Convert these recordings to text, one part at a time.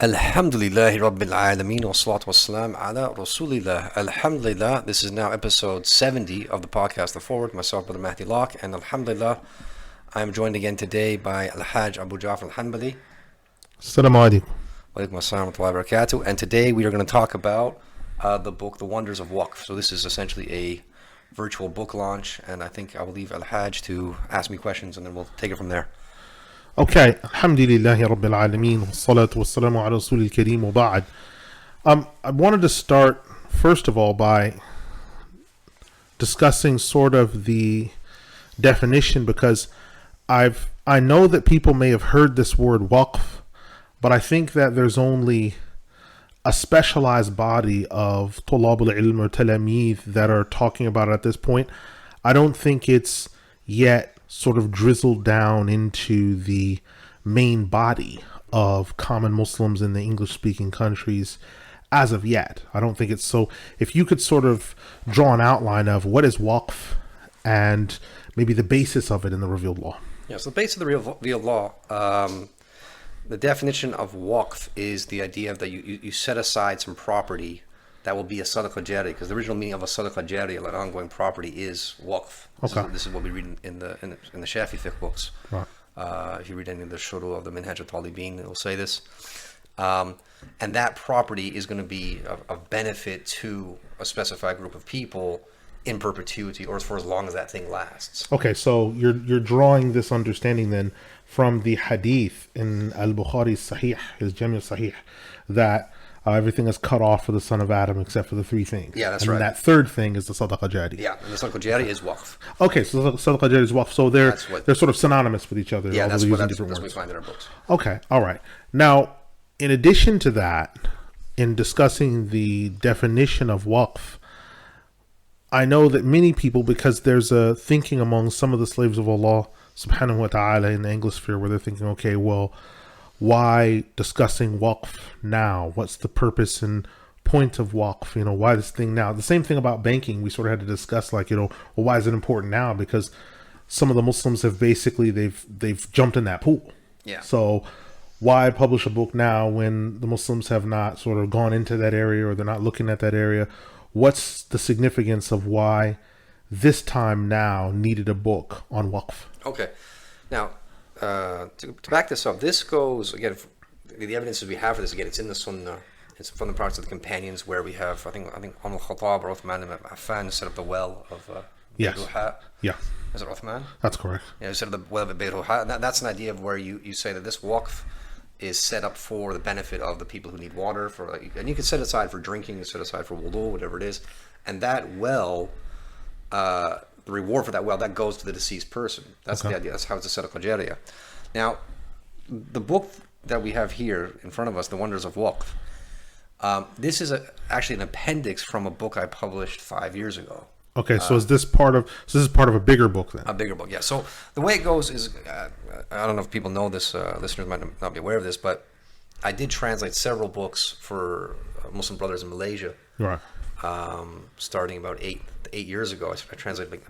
Alhamdulillahi Rabbil Alameen wa salatu wa salam ala Rasulillah. Alhamdulillah, this is now episode 70 of the podcast The Forward, myself, Brother Mahdi Locke, and Alhamdulillah, I am joined again today by al-Hajj Abu Ja'far al-Hanbali. Assalamu alaikum. Wa alaikum assalam wa rahmatullahi wa barakatuh. And today we are going to talk about the book, The Wonders of Waqf. So this is essentially a virtual book launch, and I think I will leave al-Hajj to ask me questions, and then we'll take it from there. Okay, Alhamdulillahi Rabbil Alameen, wa salatu wa salamu ala Rasulil Kareem wa ba'd. I wanted to start, first of all, by discussing sort of the definition, because I know that people may have heard this word waqf, but I think that there's only a specialized body of tulab al-ilm or talamid that are talking about it at this point. I don't think it's yet sort of drizzled down into the main body of common Muslims in the English-speaking countries as of yet. I don't think it's so. If you could sort of draw an outline of what is waqf and maybe the basis of it in the revealed law. Yeah, so the basis of the revealed law, the definition of waqf is the idea that you set aside some property that will be a sadaqah jariyah, because the original meaning of a sadaqah jariyah, like ongoing property, is waqf. This is what we read in the Shafi fiqh books. Right. If you read any of the shuru of the Minhaj al-Talibin, it will say this. And that property is going to be of benefit to a specified group of people in perpetuity, or for as long as that thing lasts. Okay, so you're drawing this understanding then from the hadith in al-Bukhari's Sahih, his Jami' Sahih, that everything is cut off for the son of Adam except for the three things. Yeah, that's and right. And that third thing is the sadaqah jariyah. Yeah, and the sadaqah jariyah is waqf. Okay, so the sadaqah jariyah is waqf. So they're sort of synonymous with each other. Yeah, that's what we words. find in our books. Okay, all right. Now, in addition to that, in discussing the definition of waqf, I know that many people, because there's a thinking among some of the slaves of Allah subhanahu wa ta'ala in the Anglosphere, where they're thinking, okay, well, why discussing waqf now? What's the purpose and point of waqf? You know, why this thing now? The same thing about banking. We sort of had to discuss, like, well, why is it important now? Because some of the Muslims have basically, they've jumped in that pool. Yeah. So why publish a book now when the Muslims have not sort of gone into that area, or they're not looking at that area? What's the significance of why this time now needed a book on waqf? Okay. Now, to back this up, this goes, again, the evidences we have for this, again, it's in the Sunnah. It's from the products of the companions, where we have, I think Umar al-Khattab or Uthman ibn Affan set up the well of Yes. Beiruha. Yeah. Is it Uthman? That's correct. Yeah, set up the well of Beiruha. That's an idea of where you say that this waqf is set up for the benefit of the people who need water, and you can set it aside for drinking, you set it aside for wudu, whatever it is. And that well, the reward for that well, that goes to the deceased person. That's the idea. That's how it's a sadaqah jariyah. Now, the book that we have here in front of us, The Wonders of Waqf, this is actually an appendix from a book I published 5 years ago. Okay, so is this part of a bigger book then? A bigger book, yeah. So the way it goes is, I don't know if people know this, listeners might not be aware of this, but I did translate several books for Muslim brothers in Malaysia. Right. Starting about eight years ago. I translated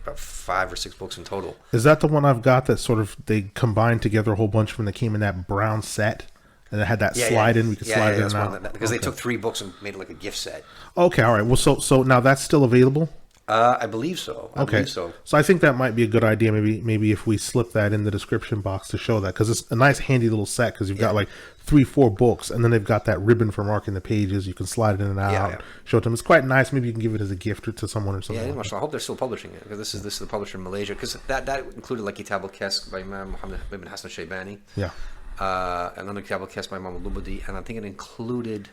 about 5 or 6 books in total. Is that the one I've got that sort of, they combined together a whole bunch of them that came in that brown set? And it had that slide in, we could slide it in and out? Because they took 3 books and made it like a gift set. Okay, all right. Well, so now that's still available? I believe so. I believe so. So I think that might be a good idea. Maybe if we slip that in the description box to show that, because it's a nice handy little set, because you've got like 3-4 books, and then they've got that ribbon for marking the pages. You can slide it in and out, show it to them. It's quite nice. Maybe you can give it as a gift to someone or something. Yeah, I hope they're still publishing it, because this is the publisher in Malaysia, because that included like Kitab al-Kesk by Imam Muhammad ibn Hassan al-Shaybani. Yeah. Another Kitab al-Kesk by Imam al-Lubadi, and I think it included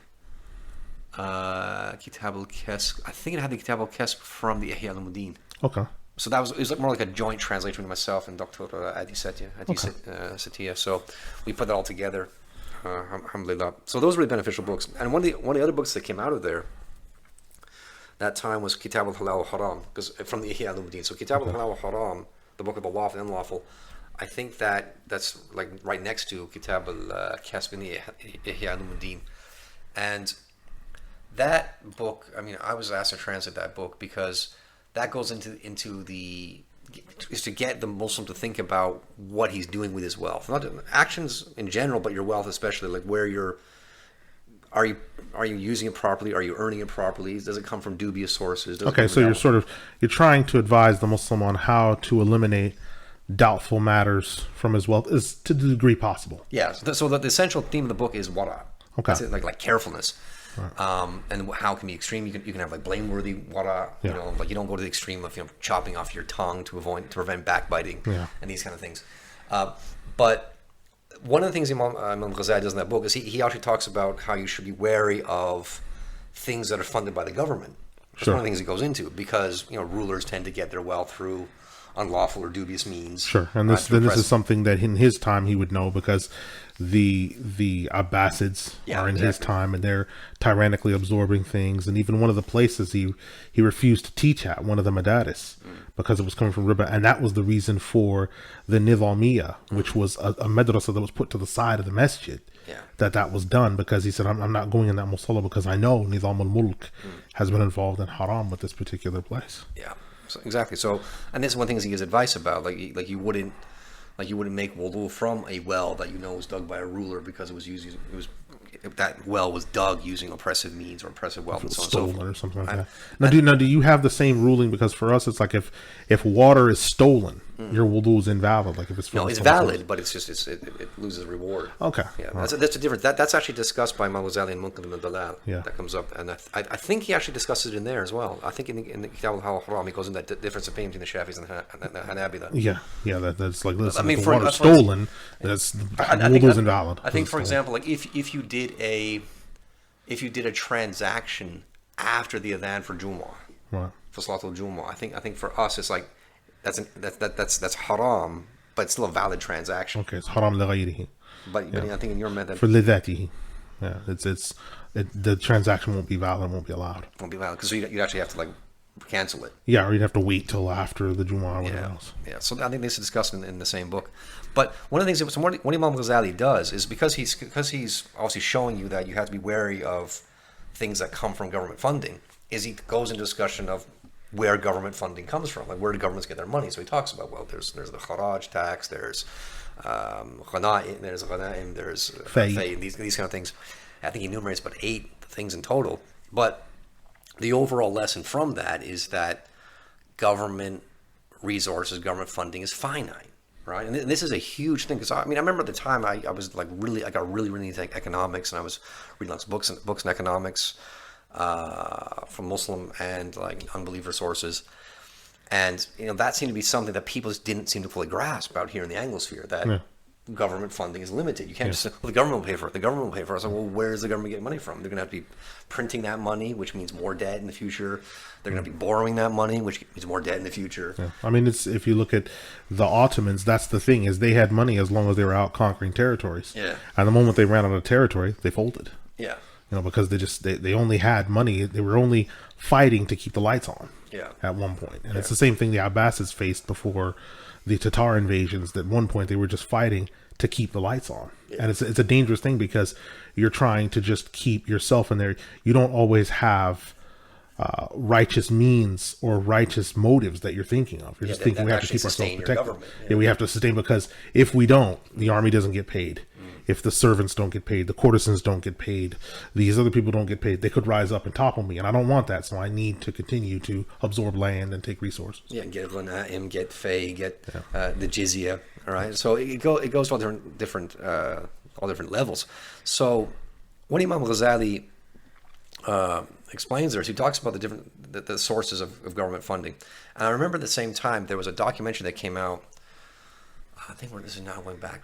Kitab al-Kesk. I think it had the Kitab al-Kesk from the Ihya al-Muddin. Okay. So it was more like a joint translation between myself and Dr. Adi Satya. So we put that all together. Alhamdulillah. So those were really beneficial books. And one of the other books that came out of there that time was Kitab al-Halal wa-Haram, because from the Ihya al-Muddin. So Kitab al-Halal wa-Haram, the book of the lawful and unlawful, I think that's like right next to Kitab al-Kasb in the Ihya al-Muddin. And that book, I mean, I was asked to translate that book because that goes into the is to get the Muslim to think about what he's doing with his wealth, not actions in general, but your wealth especially, like where you're are you using it properly? Are you earning it properly? Does it come from dubious sources? Does it Okay, come so from you're trying to advise the Muslim on how to eliminate doubtful matters from his wealth, is to the degree possible. Yeah. So the essential theme of the book is wara. Okay. That's it, like carefulness. And how it can be extreme. You can have like blameworthy wara. You Yeah. know, like you don't go to the extreme of chopping off your tongue to prevent backbiting Yeah. and these kind of things. But one of the things Imam Ghazali does in that book is he actually talks about how you should be wary of things that are funded by the government. That's Sure. one of the things he goes into, because rulers tend to get their wealth through unlawful or dubious means. Sure, and this is something that in his time he would know, because the Abbasids Yeah, are in his exactly. time, and they're tyrannically absorbing things. And even one of the places he refused to teach at, one of the madaris, because it was coming from riba, and that was the reason for the Nizamiya, which was a madrasa that was put to the side of the masjid. Yeah. That was done because he said, I'm not going in that musalla because I know Nizam al-Mulk has been involved in haram with this particular place. Yeah, so, exactly. So, and this is one thing he gives advice about, like you wouldn't make wudu from a well that was dug by a ruler, because that well was dug using oppressive means or oppressive wealth, and so on and so Stolen forth. or something like that. Now, do you have the same ruling? Because for us, it's like if water is stolen, your wudu is invalid. Like if it's from No, it's someone valid, but it's just it loses reward. Okay. Yeah, All that's a different. That's actually discussed by Imam Ghazali and Munqidh al-Dalal. Yeah. That comes up, and I think he actually discusses it in there as well. I think in the Kitab al-Haram he goes into that difference of opinion between the Shafis and the Hanabila. Yeah, that's like, listen, I mean, if for- the water's for instance- stolen, that's I wudu think, is invalid. I think, for It's stolen. example, like if you did a transaction after the adhan for Jumu'ah, Right. for Salatul Jumu'ah, I think for us it's like that's haram, but it's still a valid transaction. Okay, it's haram li But I think in your method for lidatihi. Yeah, the transaction won't be valid, won't be allowed. it won't be valid, because you'd actually have to like cancel it. Yeah, or you'd have to wait till after the Jumu'ah or whatever else. Yeah. So I think this is discussed in the same book. But one of the things what Imam Ghazali does is, because he's obviously showing you that you have to be wary of things that come from government funding, is he goes into discussion of where government funding comes from, like where do governments get their money. So he talks about, well, there's the kharaj tax, there's ghanaim, there's fay, these kind of things. I think he enumerates about 8 things in total. But the overall lesson from that is that government resources, government funding is finite, right? And this is a huge thing, because I remember at the time I was like I got really into economics, and I was reading lots of books in economics from Muslim and like unbeliever sources, and that seemed to be something that people just didn't seem to fully grasp out here in the Anglosphere, that government funding is limited. You can't just say, well, the government will pay for it. The government will pay for it. I was like, well, where is the government getting money from? They're going to have to be printing that money, which means more debt in the future. They're going to be borrowing that money, which means more debt in the future. Yeah. I mean, if you look at the Ottomans, that's the thing, is they had money as long as they were out conquering territories. Yeah. And the moment they ran out of territory, they folded. Yeah. Because they only had money. They were only fighting to keep the lights on. Yeah. At one point. And it's the same thing the Abbasids faced before the Tatar invasions. At one point, they were just fighting to keep the lights on. Yeah. And it's a dangerous thing, because you're trying to just keep yourself in there. You don't always have righteous means or righteous motives that you're thinking of. You're just thinking we have to keep ourselves protected. Yeah, we have to sustain, because if we don't, the army doesn't get paid. If the servants don't get paid, the courtesans don't get paid, these other people don't get paid, they could rise up and topple me, and I don't want that. So I need to continue to absorb land and take resources. Yeah, get ghanaim, get fay, get the jizya. All right, so it goes to all different levels. So when Imam Ghazali explains this, he talks about the sources of government funding. And I remember at the same time there was a documentary that came out. I think this is now going back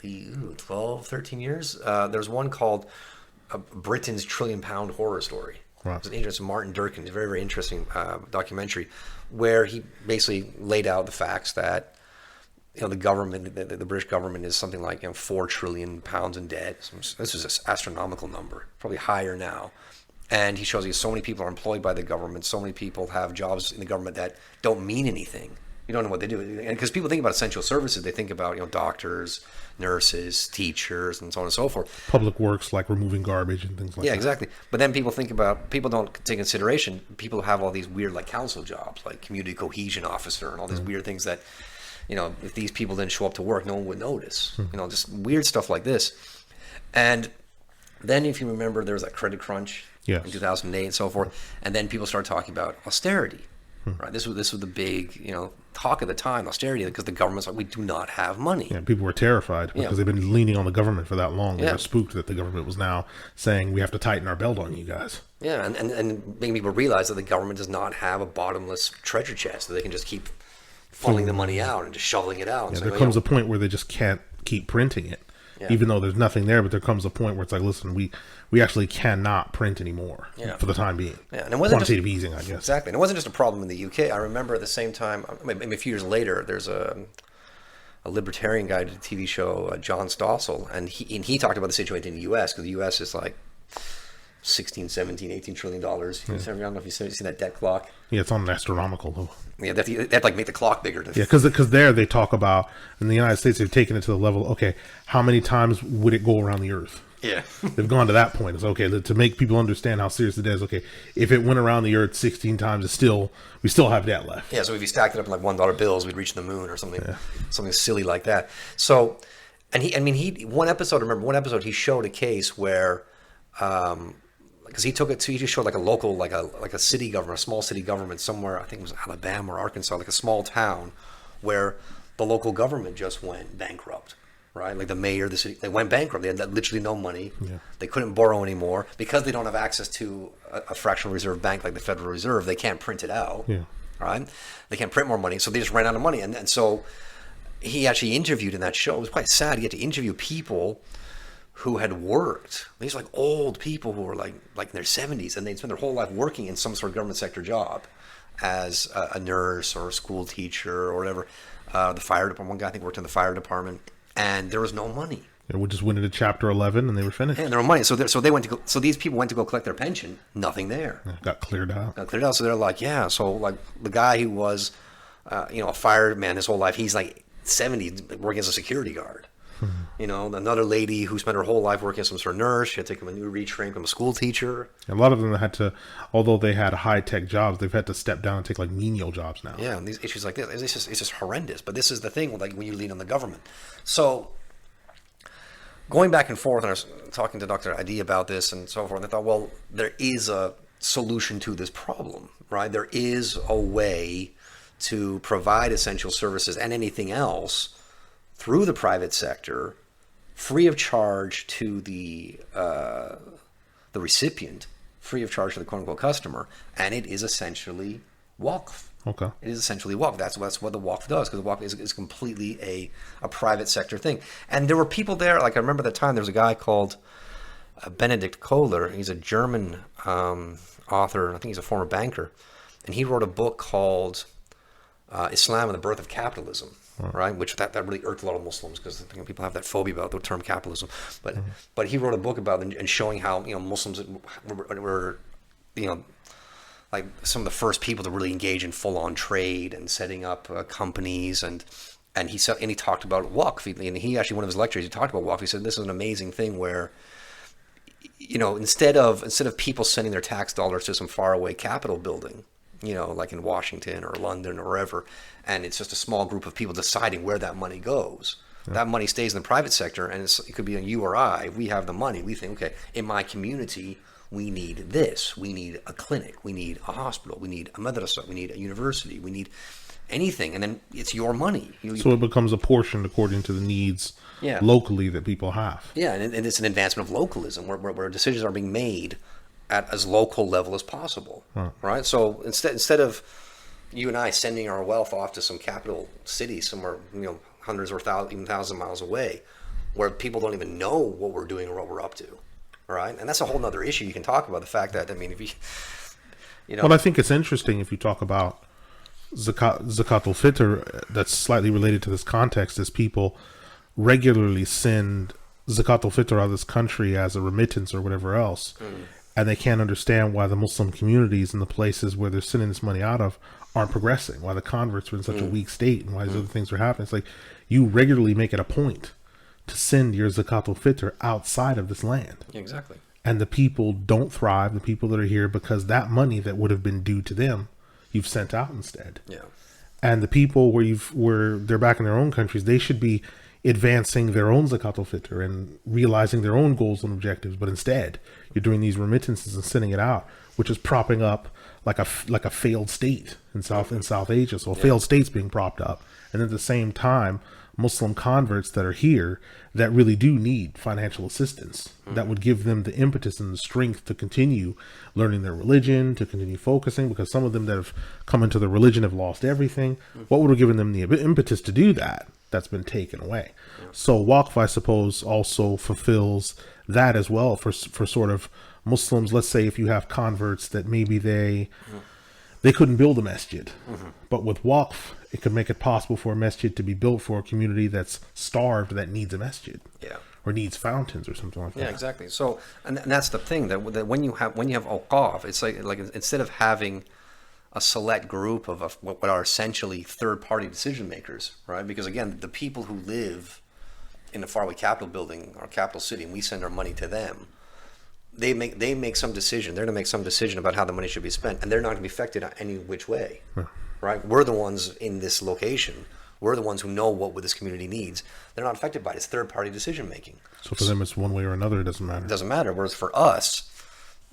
12, 13 years. There's one called Britain's £1 trillion horror story. Right. It's an interesting Martin Durkin. It's a very, very interesting documentary, where he basically laid out the facts that the government, the British government, is something like £4 trillion in debt. This is an astronomical number, probably higher now. And he shows you so many people are employed by the government. So many people have jobs in the government that don't mean anything. You don't know what they do. And because people think about essential services, they think about doctors, nurses, teachers, and so on and so forth. Public works, like removing garbage and things like that. Yeah, exactly. But then people don't take consideration, people have all these weird like council jobs, like community cohesion officer, and all these weird things that, if these people didn't show up to work, no one would notice. Just weird stuff like this. And Then, if you remember, there was that credit crunch Yes. in 2008 and so forth, and then people started talking about austerity. Right, this was the big talk of the time, austerity, because the government's like, we do not have money. Yeah, people were terrified because they've been leaning on the government for that long. They Yeah. were spooked that the government was now saying we have to tighten our belt on you guys. Yeah, and making people realize that the government does not have a bottomless treasure chest that they can just keep funneling the money out and just shoveling it out. Yeah, So, there comes a point where they just can't keep printing it, Yeah. even though there's nothing there. But there comes a point where it's like, listen, we actually cannot print anymore for the time being. Yeah, and it wasn't just quantitative easing, I guess. exactly. And it wasn't just a problem in the UK. I remember at the same time, maybe a few years later, there's a libertarian guy did a TV show, John Stossel, and he talked about the situation in the US, because the US is like 16, 17, 18 trillion dollars. I don't know if you've seen that debt clock. Yeah, it's on an astronomical level. Yeah, they have to like make the clock bigger. Yeah, because there they talk about, in the United States, they've taken it to the level, okay, how many times would it go around the earth? Yeah. They've gone to that point. It's okay to make people understand how serious it is. Okay, if it went around the earth 16 times, we still have debt left. Yeah, so if you stacked it up in like $1 bills, we'd reach the moon or something silly like that. So, and one episode he showed a case where, because he just showed like a local, like a city government, a small city government somewhere, I think it was Alabama or Arkansas, like a small town, where the local government just went bankrupt. Right, like the mayor of the city, they went bankrupt. They had literally no money. Yeah. They couldn't borrow anymore because they don't have access to a fractional reserve bank like the Federal Reserve. They can't print it out. Yeah. Right, they can't print more money, so they just ran out of money. And so he actually interviewed in that show. It was quite sad. He had to interview people who had worked. These like old people who were like in their 70s, and they'd spent their whole life working in some sort of government sector job as a nurse or a school teacher or whatever. The fire department. One guy I think worked in the fire department. And there was no money. We just went into chapter 11 and they were finished. And there was money. So these people went to go collect their pension. Nothing there. Got cleared out. So they're like, yeah. So like the guy who was, a fireman his whole life, he's like 70, working as a security guard. Another lady who spent her whole life working as some sort of nurse. She had to take a new retrain from a school teacher. A lot of them had to, although they had high-tech jobs, they've had to step down and take like menial jobs now. Yeah, and these issues like this, it's just horrendous. But this is the thing, like when you lean on the government. So going back and forth, and I was talking to Dr. Adi about this and so forth, and I thought, well, there is a solution to this problem, right? There is a way to provide essential services and anything else through the private sector, free of charge to the recipient, free of charge to the quote-unquote customer, and it is essentially Waqf. Okay. It is essentially Waqf. That's what the Waqf does, because the Waqf is completely a private sector thing. And there were people there, like I remember at the time, there was a guy called Benedict Kohler. He's a German author, I think he's a former banker, and he wrote a book called Islam and the Birth of Capitalism. Right, which that really irked a lot of Muslims, because people have that phobia about the term capitalism. But he wrote a book about it and showing how Muslims were like some of the first people to really engage in full on trade and setting up companies, and he talked about Waqf. And he actually, one of his lectures, he talked about Waqf. He said this is an amazing thing where instead of people sending their tax dollars to some faraway Capitol building, like in Washington or London or wherever, and it's just a small group of people deciding where that money goes. Yeah. That money stays in the private sector, and it could be on you or I. We have the money. We think, okay, in my community, we need this. We need a clinic. We need a hospital. We need a madrasa. We need a university. We need anything, and then it's your money. So it becomes apportioned according to the needs locally that people have. Yeah, and it's an advancement of localism, where decisions are being made at as local level as possible, right? So instead of you and I sending our wealth off to some capital city somewhere, hundreds or even thousands of miles away, where people don't even know what we're doing or what we're up to, right? And that's a whole other issue you can talk about. The fact that, if Well, I think it's interesting if you talk about Zakatul Fitr, that's slightly related to this context, is people regularly send Zakatul Fitr out of this country as a remittance or whatever else. And they can't understand why the Muslim communities in the places where they're sending this money out of aren't progressing, why the converts are in such a weak state, and why these other things are happening. It's like you regularly make it a point to send your Zakatul Fitr outside of this land. Yeah, exactly. And the people don't thrive, the people that are here, because that money that would have been due to them, you've sent out instead. Yeah. And the people where they're back in their own countries, they should be advancing their own zakat al-fitr and realizing their own goals and objectives, but instead you're doing these remittances and sending it out, which is propping up like a failed state in South Asia. So failed states being propped up, and at the same time, Muslim converts that are here that really do need financial assistance that would give them the impetus and the strength to continue learning their religion, to continue focusing, because some of them that have come into the religion have lost everything. What would have given them the impetus to do that? That's been taken away. So Waqf, I suppose, also fulfills that as well for sort of Muslims. Let's say if you have converts that maybe they couldn't build a masjid, but with Waqf, it could make it possible for a masjid to be built for a community that's starved that needs a masjid, or needs fountains or something like that. Yeah, exactly. So, and that's the thing that when you have awqaf, it's like instead of having a select group of what are essentially third-party decision makers, right? Because again, the people who live in the faraway capital building, our capital city, and we send our money to them, they make some decision. They're going to make some decision about how the money should be spent, and they're not going to be affected any which way, right? We're the ones in this location. We're the ones who know what this community needs. They're not affected by it. It's third-party decision making. So for them, it's one way or another. It doesn't matter. It doesn't matter. Whereas for us,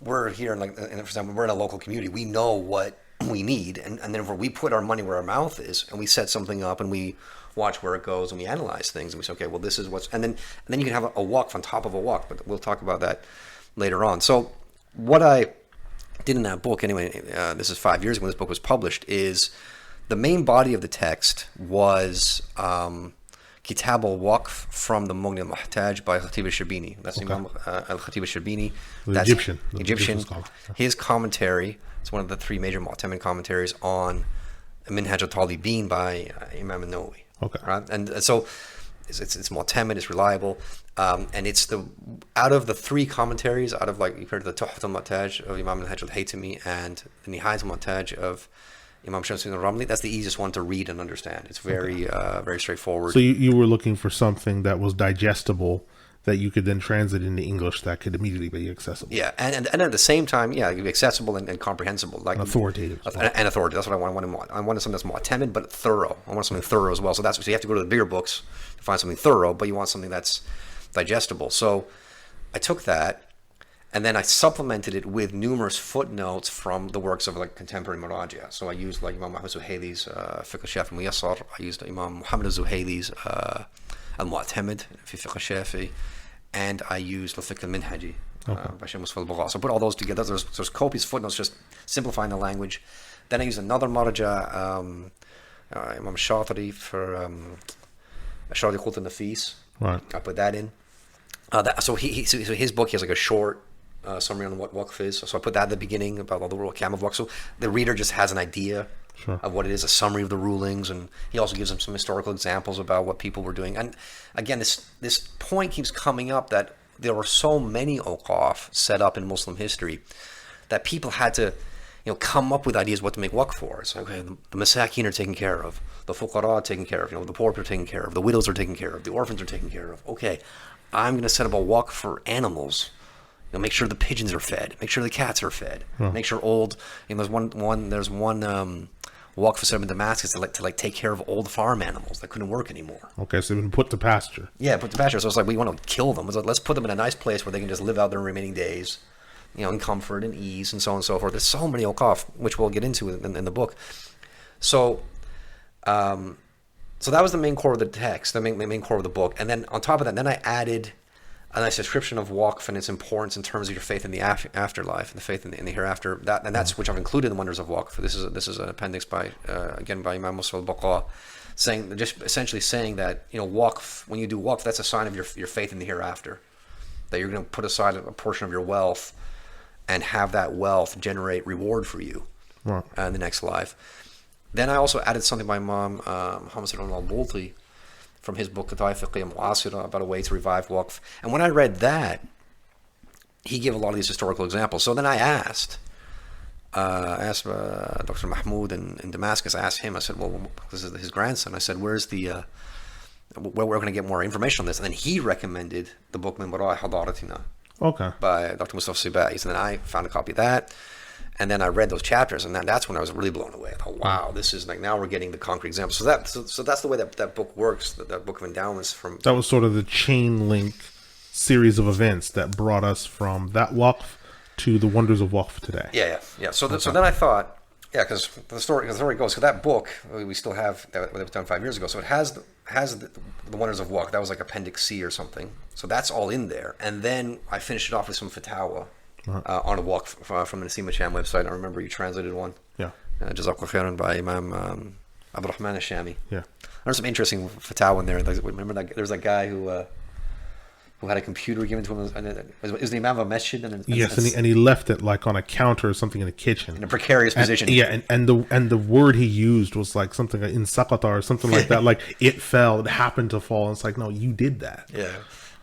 we're here, for example, we're in a local community. We know what we need, and then we put our money where our mouth is, and we set something up, and we watch where it goes, and we analyze things, and we say, okay, well, this is what's, and then you can have a waqf on top of a waqf, but we'll talk about that later on. So what I did in that book, anyway, this is 5 years ago when this book was published, is the main body of the text was Kitab al-Waqf from the Mughni al-Muhtaj by al-Khatib al-Sharbini. That's Imam al-Khatib al-Sharbini. That's Egyptian. His commentary, it's one of the three major Mu'tamid commentaries on Minhaj al-Talibin by Imam al-Nawawi. Right? And so it's Mu'tamid, it's reliable, and it's out of the three commentaries, out of like, you've heard the Tuhfat al-Muhtaj of Imam al-Hajj al-Haytami and the Nihayat al-Muhtaj of Imam Shamsuddin al-Ramli. That's the easiest one to read and understand. It's very very straightforward. So you were looking for something that was digestible, that you could then translate into English that could immediately be accessible. Yeah, and at the same time, it could be accessible and comprehensible, like authoritative. And authoritative. That's what I wanted. I wanted something that's Mu'tamid but thorough. I wanted something thorough as well. So you have to go to the bigger books to find something thorough, but you want something that's digestible. So I took that, and then I supplemented it with numerous footnotes from the works of like contemporary Murajia. So I used like Imam Ahmad Zuhayli's Fiqh al-Shafi Muyassar. I used Imam Muhammad al-Zuhayli's al-Mu'tamid fi Fiqh al-Shafi, and I used al-Fiqh al-Minhaji by Shaykh Mustafa al-Baghawi. So I put all those together. There's copious footnotes just simplifying the language. Then I used another Maraja, Imam Shatri for Shadi Khut al-Nafis. Right. I put that in. So his book, he has like a short summary on what Waqf is. So I put that at the beginning about all the rule of Kam of Waqf. So the reader just has an idea of what it is, a summary of the rulings, and he also gives them some historical examples about what people were doing. And again, this point keeps coming up that there were so many awqaf set up in Muslim history that people had to come up with ideas what to make waqf for. It's like, okay, the masakin are taken care of, the fuqara are taken care of, the poor are taken care of, the widows are taken care of, the orphans are taken care of. Okay, I'm going to set up a waqf for animals. Make sure the pigeons are fed, make sure the cats are fed, make sure there's one waqf set up in Damascus to take care of old farm animals that couldn't work anymore. Okay, so they've been put to pasture. Yeah, put to pasture. So it's like, we want to kill them. It's like, let's put them in a nice place where they can just live out their remaining days, in comfort and ease and so on and so forth. There's so many awqaf, which we'll get into in the book. So that was the main core of the text, the main core of the book. And then on top of that, then I added a nice description of waqf and its importance in terms of your faith in the afterlife and the faith in the hereafter. That's which I've included in the Wonders of Waqf. This is an appendix by Imam Musa al-Baqa, essentially saying that waqf, when you do waqf, that's a sign of your faith in the hereafter, that you're going to put aside a portion of your wealth and have that wealth generate reward for you in the next life. Then I also added something by Imam Muhammad al-Bulti from his book Qadaya Fiqhiyya Mu'asira about a way to revive waqf. And when I read that, he gave a lot of these historical examples. So then I asked Dr. Mahmoud in Damascus. I asked him, I said, well, this is his grandson. I said, where's where we're going to get more information on this? And then he recommended the book Min Wara'i Hadaratina by Dr. Mustafa Sibai. And then I found a copy of that. And then I read those chapters, and that's when I was really blown away. I thought, wow, this is like, now we're getting the concrete examples. So that's the way that book works. That book of endowments from That was sort of the chain link series of events that brought us from that Waqf to the Wonders of Waqf today. Yeah. So then I thought, because the story goes. So that book we still have that was done 5 years ago. So it has the Wonders of Waqf. That was like Appendix C or something. So that's all in there. And then I finished it off with some fatwa on a Waqf from the Nasima Cham website. I remember you translated one. Yeah. Jazakallah khairan by Imam Abdurrahman al-Shami. Yeah. There's some interesting fatwa in there. Like, remember that there's that guy who had a computer given to him, and it was the imam of a masjid, and he left it like on a counter or something in the kitchen in a precarious position. And the word he used was like something like in saqata or something like that. Like it fell, it happened to fall. And it's like, no, you did that. Yeah,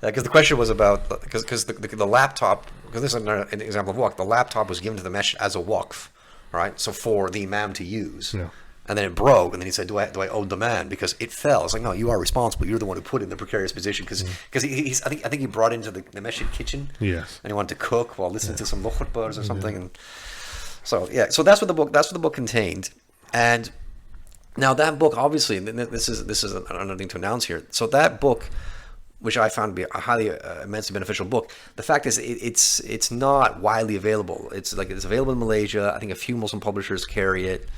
because the question was about because the laptop, because this is an example of waqf. The laptop was given to the masjid as a waqf, right? So for the imam to use. Yeah. And then it broke, and then he said, "Do I owe the man because it fell?" It's like, no, you are responsible. You're the one who put it in the precarious position because I think he brought it into the masjid kitchen. Yes, and he wanted to cook while listening to some khutbahs or something. And so that's what the book contained. And now that book, obviously, this is another thing to announce here. So that book, which I found to be a highly immensely beneficial book, the fact is it's not widely available. It's available in Malaysia. I think a few Muslim publishers carry it.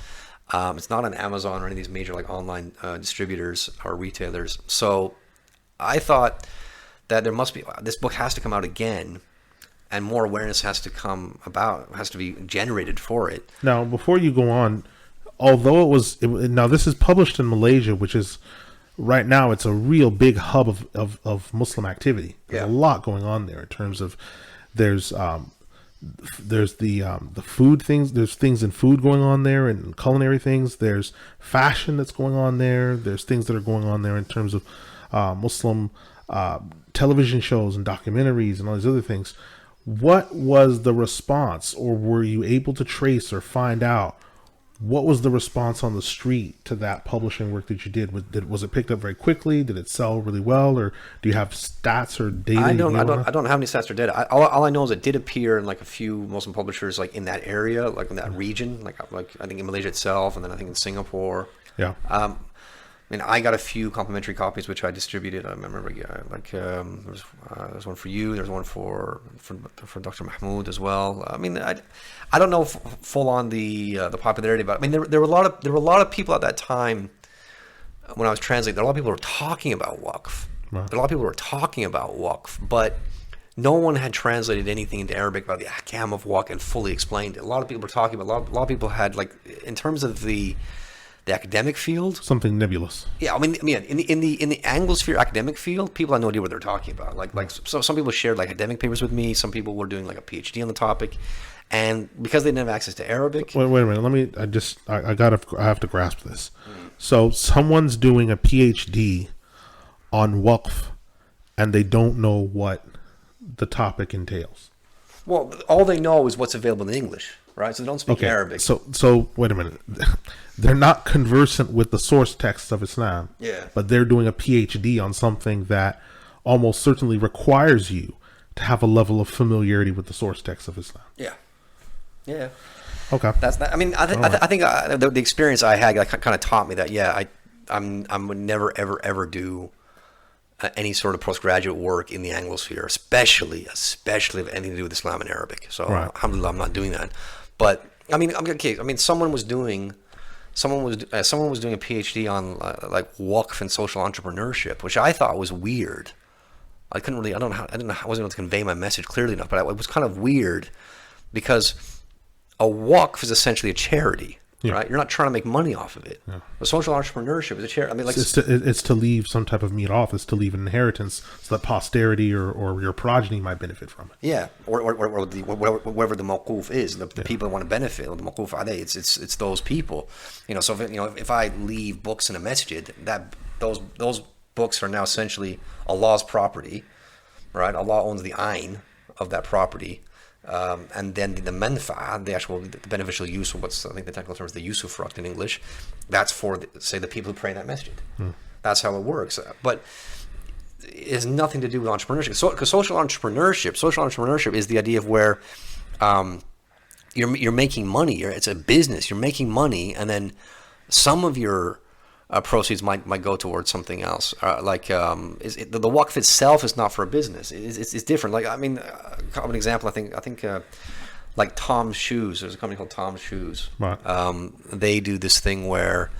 It's not on Amazon or any of these major like online distributors or retailers. So I thought that this book has to come out again, and more awareness has to be generated for it. Now, before you go on, although now this is published in Malaysia, which is right now it's a real big hub of Muslim activity. There's a lot going on there in terms of there's the food things. There's things in food going on there and culinary things. There's fashion that's going on there. There's things that are going on there in terms of Muslim television shows and documentaries and all these other things. What was the response, or were you able to trace or find out what was the response on the street to that publishing work that you did? Was it picked up very quickly? Did it sell really well, or do you have stats or data? I don't have any stats or data. All I know is it did appear in like a few Muslim publishers, like in that area, like in that region, like I think in Malaysia itself, and then I think in Singapore. Yeah. I mean, I got a few complimentary copies which I distributed. I remember, there's one for you. There's one for Dr. Mahmoud as well. I mean, I don't know full on the popularity, but I mean, there were a lot of people at that time when I was translating. There were a lot of people who were talking about Waqf. Right. There were a lot of people who were talking about Waqf, but no one had translated anything into Arabic about the ahkam of Waqf and fully explained it. A lot of people were talking about. A lot of people had, like, in terms of the academic field, something nebulous. Yeah, I mean, in the Anglosphere academic field, people had no idea what they're talking about. So some people shared like academic papers with me. Some people were doing like a PhD on the topic, and because they didn't have access to Arabic. Wait a minute. I have to grasp this. So someone's doing a PhD on Waqf, and they don't know what the topic entails. Well, all they know is what's available in English, right? So they don't speak Arabic. So wait a minute. They're not conversant with the source texts of Islam. Yeah. But they're doing a PhD on something that almost certainly requires you to have a level of familiarity with the source text of Islam. Yeah. Yeah. Okay. That's that. I mean, I think the experience I had kind of taught me that. Yeah, I would never ever do any sort of postgraduate work in the Anglosphere, especially if anything to do with Islam and Arabic. So alhamdulillah, I'm not doing that. But I mean, someone was doing a PhD on like Waqf and social entrepreneurship, which I thought was weird. I wasn't able to convey my message clearly enough, but it was kind of weird because a Waqf is essentially a charity, right? You're not trying to make money off of it. Yeah. But social entrepreneurship is a charity. I mean, like it's to leave some type of mirath. It's to leave an inheritance so that posterity or your progeny might benefit from it. Yeah, or whoever the mawquf is, the people that want to benefit, or the mawquf alayh, it's those people. So if I leave books in a masjid, those books are now essentially Allah's property, right? Allah owns the ayn of that property. And then the manfa'a, the beneficial use, I think the technical term is the usufruct in English, that's for, the people who pray in that masjid. That's how it works. But it has nothing to do with entrepreneurship. Because social entrepreneurship is the idea of where you're making money. It's a business. You're making money, and then some of your proceeds might go towards something else. The waqf itself is not for a business. It's different. Like, I mean, an example. I think like Tom's Shoes. There's a company called Tom's Shoes. Right. They do this thing where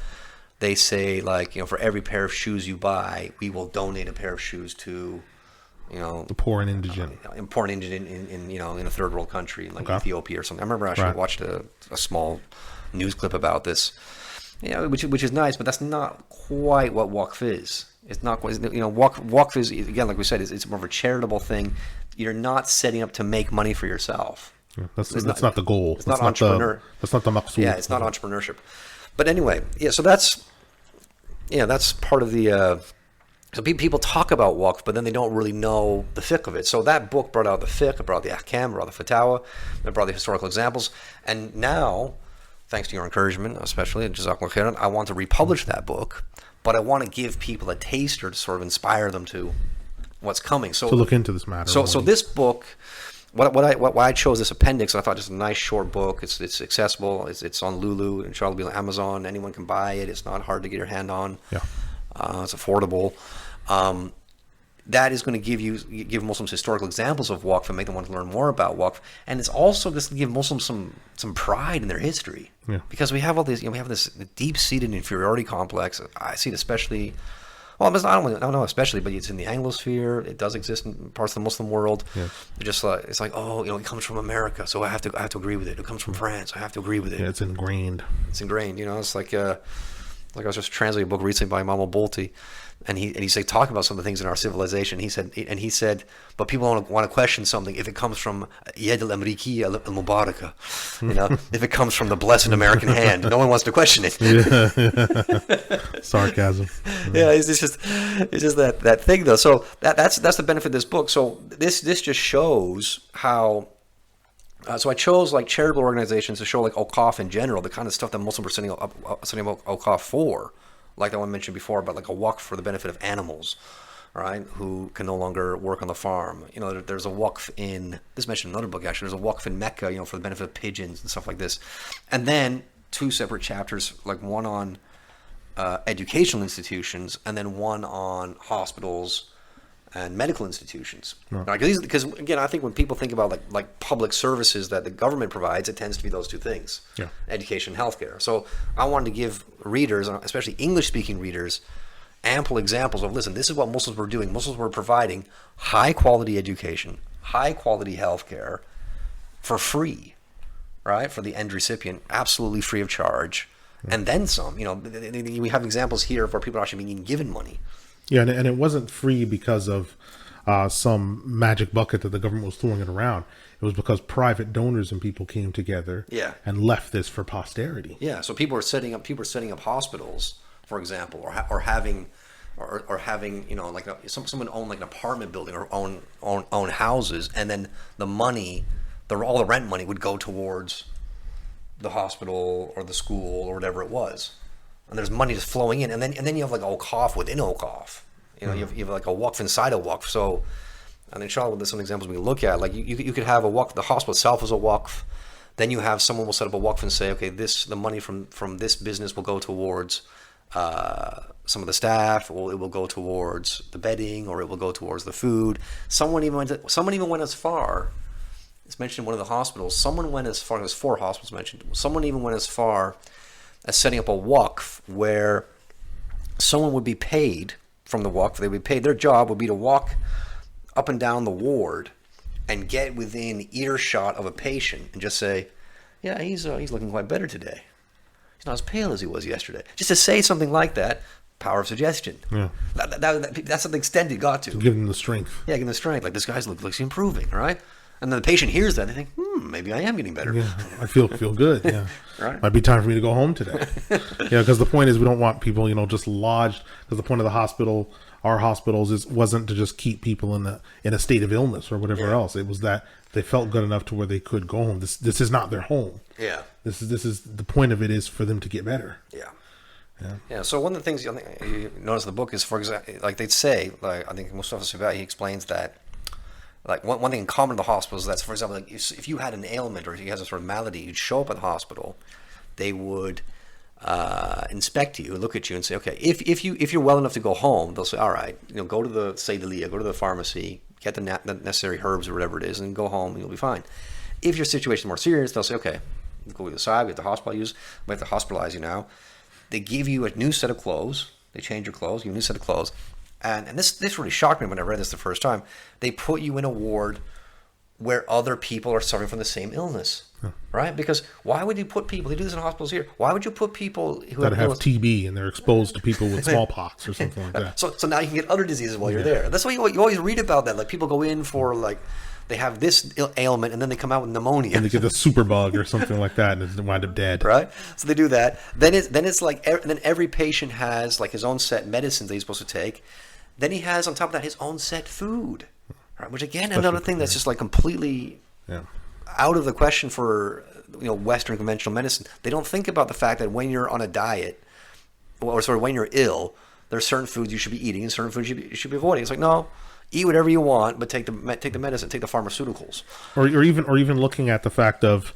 they say, like, for every pair of shoes you buy, we will donate a pair of shoes to, the poor and indigent. In a third world country, like Ethiopia or something. I remember I actually watched a small news clip about this, which is nice, but that's not quite what waqf is. It's not quite, waqf is, again, like we said, it's more of a charitable thing. You're not setting up to make money for yourself. Yeah, that's not the goal. It's not entrepreneur. That's not the maqsood. Yeah, it's not entrepreneurship. But anyway, so that's part of the. So people talk about waqf, but then they don't really know the fiqh of it. So that book brought out the fiqh, it brought out the ahkam, it brought out the fatawa, it brought the historical examples. And now, thanks to your encouragement, especially, jazakallah khairan, I want to republish that book, but I want to give people a taster to sort of inspire them to what's coming. So look into this matter. So this book, why I chose this appendix, I thought it's a nice short book. It's accessible. It's on Lulu. Inshallah, it'll be on Amazon. Anyone can buy it. It's not hard to get your hand on. Yeah. It's affordable. That is going to give Muslims historical examples of waqf and make them want to learn more about waqf. And it's also just to give Muslims some pride in their history. Yeah. Because we have all these, we have this deep-seated inferiority complex. I see it especially. Well, I don't know especially, but it's in the Anglosphere. It does exist in parts of the Muslim world. Yes. It's like, it comes from America, so I have to agree with it. It comes from France, I have to agree with it. Yeah, it's ingrained. It's like I was just translating a book recently by Imam al-Bolti, and he said, talking about some of the things in our civilization. He said, but people want to question something if it comes from Yad al-Amriki al-Mubaraka, if it comes from the blessed American hand. No one wants to question it. Yeah. Sarcasm. Yeah, it's just that thing though. So that's the benefit of this book. So this just shows how. So I chose like charitable organizations to show like Awqaf in general, the kind of stuff that Muslims are setting up Awqaf for, like that one mentioned before, about like a waqf for the benefit of animals, right, who can no longer work on the farm. There's a waqf in, this mentioned in another book actually, there's a waqf in Mecca, for the benefit of pigeons and stuff like this. And then 2 separate chapters, like one on educational institutions and then one on hospitals and medical institutions. Right? Because again, I think when people think about like public services that the government provides, it tends to be those two things: education, and healthcare. So I wanted to give readers, especially English-speaking readers, ample examples of, listen, this is what Muslims were doing. Muslims were providing high-quality education, high-quality healthcare for free, right, for the end recipient, absolutely free of charge, and then some. We have examples here of where people are actually being given money. Yeah, and it wasn't free because of some magic bucket that the government was throwing it around. It was because private donors and people came together and left this for posterity. Yeah, so people are setting up hospitals, for example, or having like someone own like an apartment building or own houses, and then the money, all the rent money would go towards the hospital or the school or whatever it was. And there's money just flowing in, and then you have like Awqaf within Awqaf. You have like a waqf inside a waqf. So, and inshallah, there's some examples we look at. Like you could have a waqf. The hospital itself is a waqf. Then you have someone will set up a waqf and say, okay, the money from this business will go towards some of the staff, or it will go towards the bedding, or it will go towards the food. Someone even went as far. It's mentioned in one of the hospitals. Someone went as far. There's 4 hospitals mentioned. Someone even went as far as setting up a waqf where someone would be paid from the waqf. They would be paid. Their job would be to walk up and down the ward and get within earshot of a patient and just say, yeah, he's looking quite better today. He's not as pale as he was yesterday. Just to say something like that, power of suggestion. Yeah. That's the extent it got to. Give them the strength. Yeah, give them the strength. Like, this guy's looks improving, right? And then the patient hears that, they think, maybe I am getting better. Yeah, I feel good. Yeah, right. Might be time for me to go home today. Yeah, because the point is, we don't want people, just lodged. Because the point of the hospital, our hospitals, wasn't to just keep people in a state of illness or whatever else. It was that they felt good enough to where they could go home. This is not their home. Yeah. This is the point of it is for them to get better. Yeah. Yeah. So one of the things you notice in the book is, for example, like they'd say, like I think Mustafa Sibai, he explains that like one thing in common to the hospitals, that's, for example, like if you had an ailment or if you had a sort of malady, you'd show up at the hospital, they would inspect you, look at you, and say, okay, if you're well enough to go home, they'll say, all right, go to the Seidelia, go to the pharmacy, get the necessary herbs or whatever it is, and go home, and you'll be fine. If your situation is more serious, they'll say, okay, go to the side, we have to hospitalize you now. They give you a new set of clothes. They change your clothes, give you a new set of clothes. And this really shocked me when I read this the first time. They put you in a ward where other people are suffering from the same illness, right? Because why would you put people, they do this in hospitals here, why would you put people who that have TB and they're exposed to people with smallpox or something like that? So now you can get other diseases while you're there. That's why you always read about that. Like people go in for like, they have this ailment and then they come out with pneumonia. And they get the super bug or something like that and they wind up dead. Right? So they do that. Then it's like, then every patient has like his own set medicines that he's supposed to take. Then he has on top of that his own set food. Right? Which again, another thing that's just like completely out of the question for Western conventional medicine. They don't think about the fact that when you're on a diet, or sort of when you're ill, there's certain foods you should be eating and certain foods you should be avoiding. It's like, no, eat whatever you want, but take the medicine, take the pharmaceuticals. Or even looking at the fact of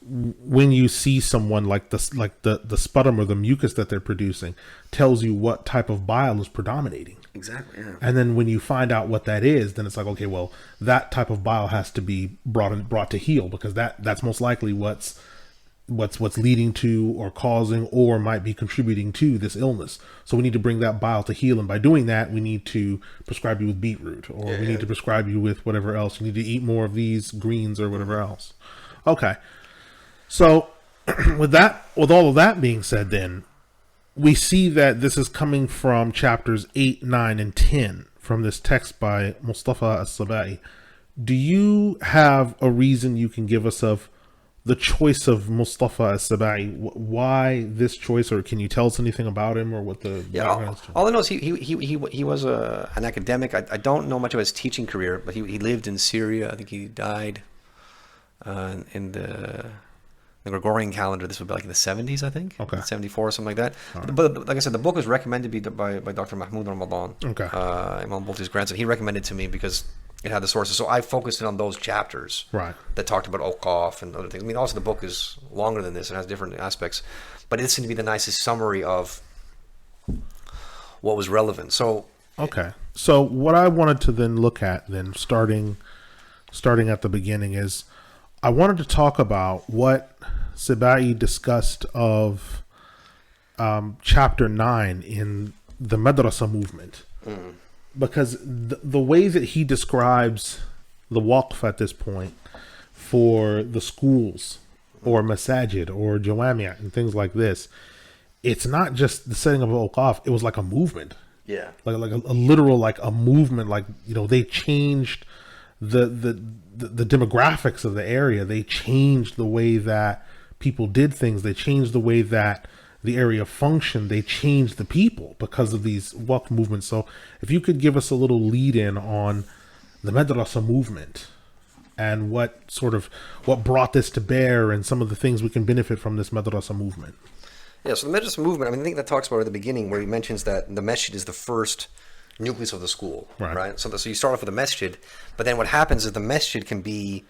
when you see someone like the sputum or the mucus that they're producing tells you what type of bile is predominating. Exactly. Yeah. And then when you find out what that is, then it's like, okay, well, that type of bile has to be brought to heal because that's most likely what's leading to or causing or might be contributing to this illness. So we need to bring that bile to heal, and by doing that, we need to prescribe you with beetroot, or we need to prescribe you with whatever else. You need to eat more of these greens or whatever else. Okay. So with all of that being said, then we see that this is coming from chapters 8, 9, and 10 from this text by Mustafa as-Sabai. Do you have a reason you can give us of the choice of Mustafa as-Sabai? Why this choice, or can you tell us anything about him or what the background is? All I know is he was an academic. I don't know much of his teaching career, but he lived in Syria. I think he died in the Gregorian calendar. This would be like in the 70s, I think. Okay. 74 or something like that. Right. But like I said, the book was recommended to me by Dr. Mahmoud Ramadan. Okay. Imam Bolti's grandson. He recommended it to me because it had the sources. So I focused in on those chapters that talked about al-Waqf and other things. I mean, also the book is longer than this. It has different aspects. But it seemed to be the nicest summary of what was relevant. So okay. So what I wanted to then look at then, starting at the beginning, is I wanted to talk about what Sabai discussed of chapter 9 in the Madrasa movement. Because the way that he describes the Waqf at this point for the schools or masajid or jawami' and things like this, it's not just the setting of al-Waqf. It was like a movement. Yeah. Like a literal, like a movement. Like, they changed the demographics of the area. They changed the way that people did things. They changed the way that the area functioned. They changed the people because of these Waqf movements. So if you could give us a little lead in on the Madrasa movement and what brought this to bear and some of the things we can benefit from this Madrasa movement. Yeah, so the Madrasa movement, I think that talks about at the beginning where he mentions that the masjid is the first nucleus of the school, right? So you start off with a masjid, but then what happens is the masjid can be,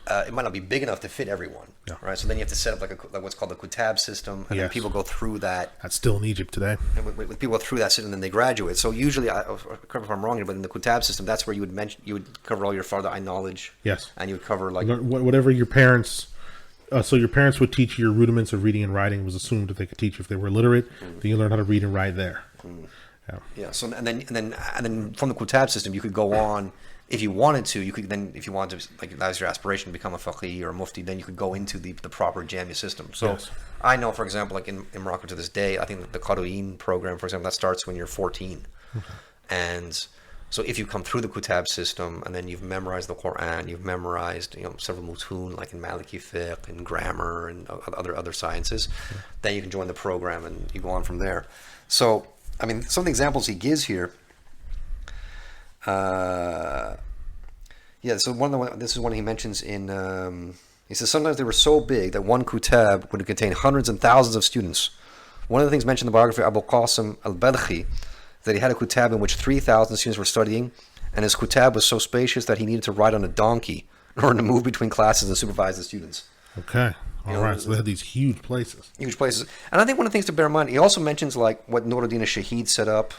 it might not be big enough to fit everyone, right? So then you have to set up like what's called the kutab system, and then people go through that. That's still in Egypt today. And when people go through that system, then they graduate. So usually, correct me if I'm wrong here, but in the kutab system, that's where you would cover all your farther eye knowledge. Yes. And you would cover like whatever your parents. So your parents would teach you your rudiments of reading and writing. It was assumed that they could teach you if they were literate. Then you learn how to read and write there. Yeah. So and then from the kutab system, you could go on. If you wanted to, you could then, if you wanted to, like that was your aspiration to become a faqih or a mufti, then you could go into the proper jamia system. So I know, for example, like in Morocco to this day, I think the Qadouin program, for example, that starts when you're 14. And so if you come through the kutab system and then you've memorized the Quran, you've memorized several mutun like in Maliki fiqh and grammar and other sciences, then you can join the program and you go on from there. So I mean, some of the examples he gives here. So this is one he mentions in. He says sometimes they were so big that one kutab would contain hundreds and thousands of students. One of the things mentioned in the biography of Abu Qasim al-Balkhi, that he had a kutab in which 3,000 students were studying, and his kutab was so spacious that he needed to ride on a donkey in order to move between classes and supervise the students. Okay. All right. So they had these huge places. Huge places. And I think one of the things to bear in mind, he also mentions like what Nuruddin al-Shahid set up.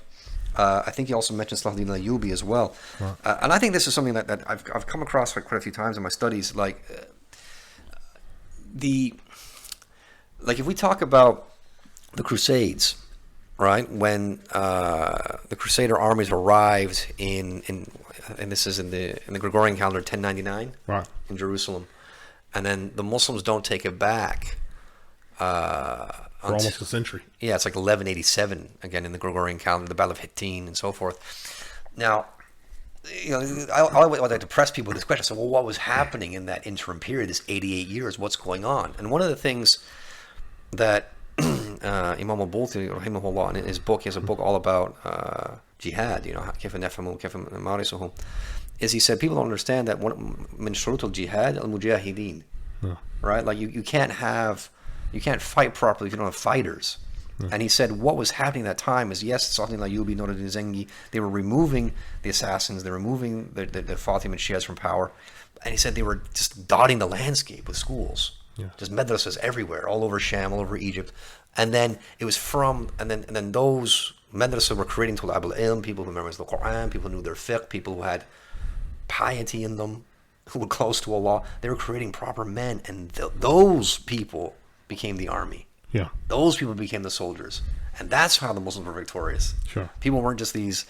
I think he also mentions Salahuddin al-Ayyubi as well. Right. And I think this is something that I've come across like quite a few times in my studies. Like if we talk about the Crusades, right? When the Crusader armies arrived and this is in the Gregorian calendar 1099 Right. in Jerusalem, and then the Muslims don't take it back. For almost a century. Yeah, it's like 1187 again in the Gregorian calendar, the Battle of Hittin and so forth. Now, I like to press people with this question. So, well, what was happening in that interim period, this 88 years? What's going on? And one of the things that Imam al-Bulti, rahimahullah, in his book, he has a book all about jihad, كيف نفهم كيف نمارسه, is he said people don't understand that من شروط الجهاد المجاهدين, right? Like you can't fight properly if you don't have fighters. And he said what was happening at that time is, yes, Salahuddin al-Ayyubi, Nuruddin Zengi, they were removing the assassins, they were removing the Fatimid Shias from power, and he said they were just dotting the landscape with schools. Yeah. Just madrasas everywhere, all over Sham, all over Egypt. And then it was and then those madrasas were creating tulab al-ilm, people who memorized the Quran, people who knew their fiqh, people who had piety in them, who were close to Allah. They were creating proper men, and those people became the army. Yeah. Those people became the soldiers. And that's how the Muslims were victorious. Sure. People weren't just these,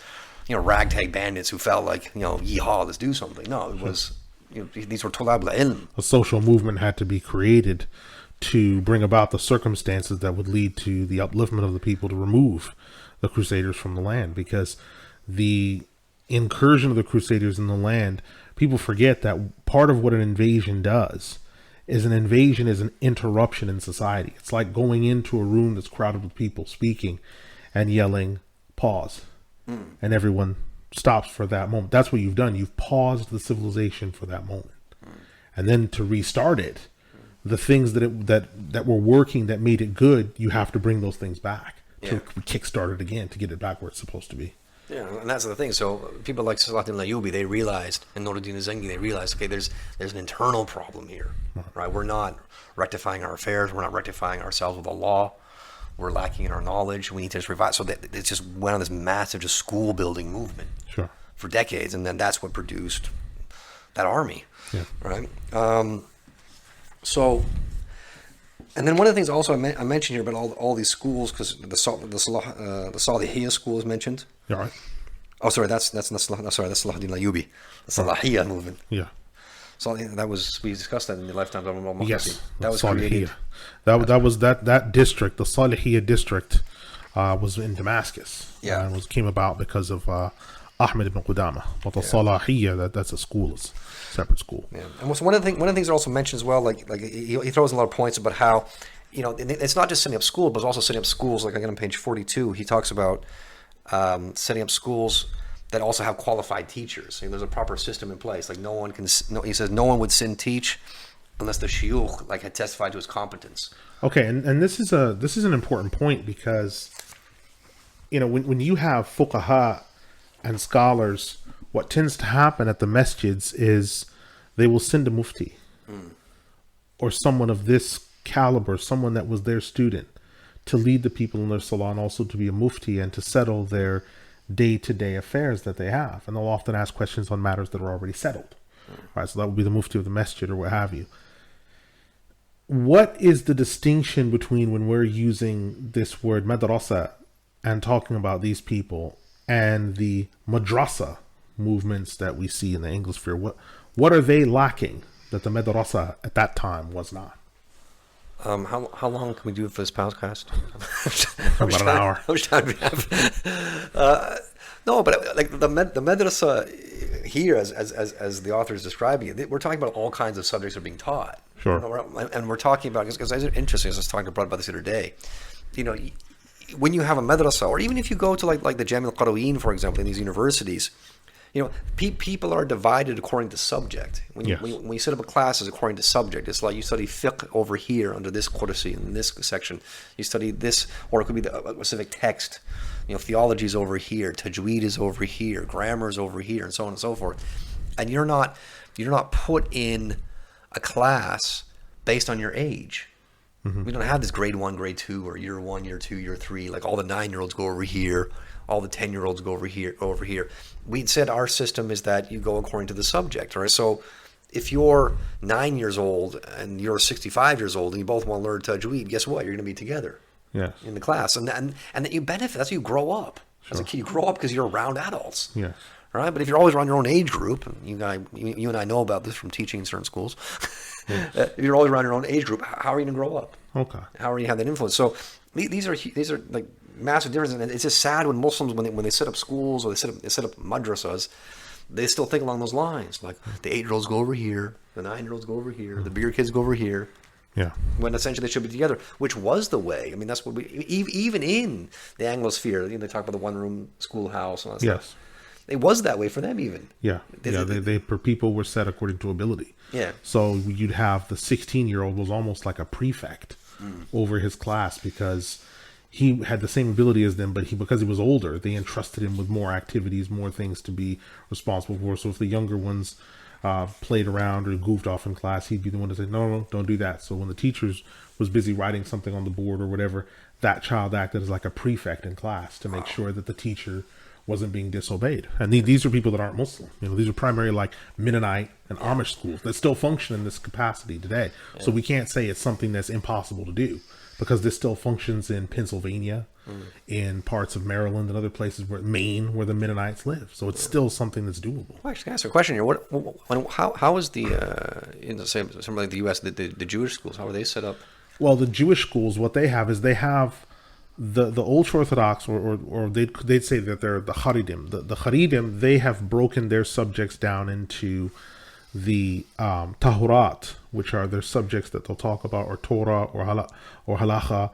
ragtag bandits who felt like, yeehaw, let's do something. No, it was, these were tulab al-ilm. A social movement had to be created to bring about the circumstances that would lead to the upliftment of the people to remove the Crusaders from the land, because the incursion of the Crusaders in the land, people forget that part of what an invasion does is an interruption in society. It's like going into a room that's crowded with people speaking and yelling, pause. And everyone stops for that moment. That's what you've done. You've paused the civilization for that moment. And then to restart it, the things that were working that made it good, you have to bring those things back to kickstart it again, to get it back where it's supposed to be. Yeah, and that's the thing. So people like Salahuddin al-Ayyubi, they realized, and Nuruddin al-Zengi, they realized, okay, there's an internal problem here, right? We're not rectifying our affairs. We're not rectifying ourselves with Allah. We're lacking in our knowledge. We need to just revise. So it just went on this massive just school building movement for decades, and then that's what produced that army, right? And then one of the things also I mentioned here about all these schools, because the Salihiyya school is mentioned. Yeah, right. Oh, sorry, that's Salahuddin al-Ayyubi, the Salahiyya movement. Yeah. So we discussed that in the lifetime of Imam Yes, that was created. That was that district, the Salihiyya district, was in Damascus. Yeah, and came about because of Ahmed ibn Qudama. But the Salahiyya, that's a school, it's a separate school. Yeah, and so one of the things that also mentions as well, like he throws in a lot of points about how, it's not just setting up schools, but it's also setting up schools. Like again on page 42, he talks about setting up schools that also have qualified teachers. There's a proper system in place. Like he says no one would sin teach unless the shuyukh had testified to his competence. Okay, and this is an important point, because when you have fuqaha and scholars, what tends to happen at the masjids is they will send a mufti or someone of this caliber, someone that was their student, to lead the people in their salah, and also to be a mufti and to settle their day-to-day affairs that they have. And they'll often ask questions on matters that are already settled. Right, so that would be the mufti of the masjid or what have you. What is the distinction between when we're using this word madrasa and talking about these people and the madrasa movements that we see in the English sphere? What are they lacking that the madrasa at that time was not? How long can we do it for this podcast? About an hour. How much time do we have? No, but like the madrasa here, as the author is describing it, we're talking about all kinds of subjects that are being taught. Sure. And we're talking about, because it's interesting, I was talking to Brad about this the other day. When you have a madrasa, or even if you go to like the Jami al-Qarawiyyin, for example, in these universities, People are divided according to subject. Yes. When you set up a class as according to subject, it's like you study fiqh over here under this Qudsi in this section. You study this, or it could be a specific text. Theology is over here, tajweed is over here, grammar is over here, and so on and so forth. And you're not put in a class based on your age. We don't have this grade 1, grade 2, or year 1, year 2, year 3. Like all the 9-year-olds go over here, all the 10-year-olds go over here. We said our system is that you go according to the subject, right? So if you're 9 years old and you're 65 years old and you both want to learn tajweed, guess what? You're going to be together in the class, and that you benefit. That's how you grow up. As a kid, you grow up because you're around adults. Yes. Right? But if you're always around your own age group, you and I know about this from teaching in certain schools. If you're always around your own age group, how are you going to grow up? Okay. How are you have that influence? So these are like massive differences, and it's just sad when Muslims when they set up schools or they set up madrasas, they still think along those lines. Like the 8-year-olds go over here, the 9-year-olds go over here, the bigger kids go over here. Yeah. When essentially they should be together, which was the way. I mean, that's what even in the Anglosphere, they talk about the one-room schoolhouse and all that stuff. Yes. It was that way for them even. Yeah. They people were set according to ability. Yeah. So you'd have the 16-year-old was almost like a prefect over his class because he had the same ability as them, but because he was older, they entrusted him with more activities, more things to be responsible for. So if the younger ones played around or goofed off in class, he'd be the one to say, no, don't do that. So when the teachers was busy writing something on the board or whatever, that child acted as like a prefect in class to make sure that the teacher wasn't being disobeyed. And these are people that aren't Muslim. These are primarily like Mennonite and Amish schools that still function in this capacity today. So we can't say it's something that's impossible to do because this still functions in Pennsylvania, in parts of Maryland and other places Maine, where the Mennonites live. So it's still something that's doable. Well, actually, I ask a question here. How is the in something like the U.S. the Jewish schools? How are they set up? Well, the Jewish schools, what they have is they have the ultra Orthodox, or they'd say that they're the Haridim. The Haridim, they have broken their subjects down into the Tahurat, which are their subjects that they'll talk about, or Torah or Halacha,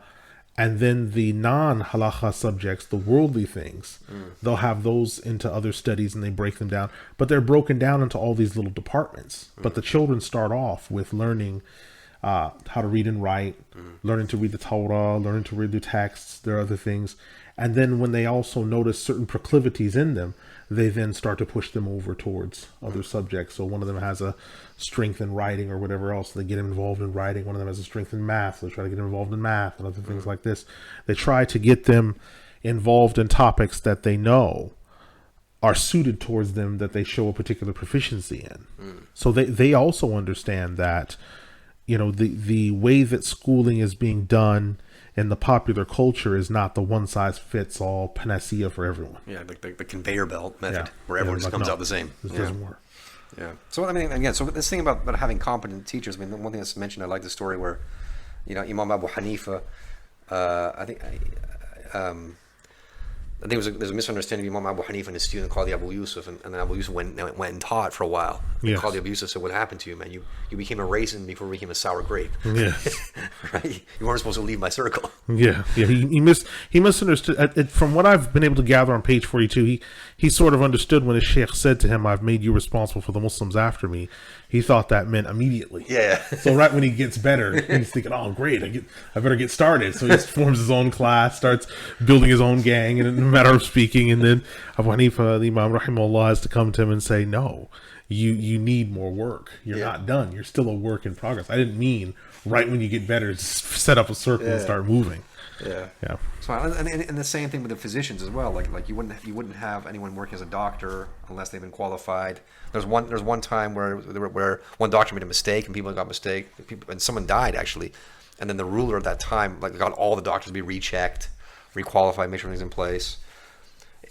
and then the non-Halacha subjects, the worldly things, they'll have those into other studies and they break them down. But they're broken down into all these little departments. But the children start off with learning how to read and write, learning to read the Torah, learning to read the texts. There are other things. And then when they also notice certain proclivities in them, they then start to push them over towards other subjects. So one of them has a strength in writing or whatever else, they get him involved in writing. One of them has a strength in math, so they try to get him involved in math and other things like this. They try to get them involved in topics that they know are suited towards them, that they show a particular proficiency in. So they also understand that the way that schooling is being done in the popular culture is not the one size fits all panacea for everyone. Yeah, like the conveyor belt method, where everyone just comes out the same. This doesn't work. Yeah. So I mean, again, so this thing about having competent teachers. I mean, the one thing that's mentioned, I like the story where, Imam Abu Hanifa, I think there's a misunderstanding of Imam Abu Hanifa and his student called the Abu Yusuf, and then Abu Yusuf went and taught for a while. Yes. Called the Abu Yusuf, said, "What happened to you, man? You became a raisin before you became a sour grape." Yes. Right? You weren't supposed to leave my circle. Yeah. He misunderstood. From what I've been able to gather on page 42, he sort of understood when his sheikh said to him, "I've made you responsible for the Muslims after me." He thought that meant immediately. Yeah. So right when he gets better, he's thinking, "Oh, great! I better get started." So he forms his own class, starts building his own gang, in a matter of speaking. And then Abu Hanifa, the Imam Rahimahullah, has to come to him and say, "No, you need more work. You're not done. You're still a work in progress. I didn't mean right when you get better, just set up a circle and start moving." Yeah. So and the same thing with the physicians as well. Like you wouldn't have anyone working as a doctor unless they've been qualified. There's one time where one doctor made a mistake and people got and someone died actually, and then the ruler at that time got all the doctors to be rechecked, requalified, make sure everything's in place.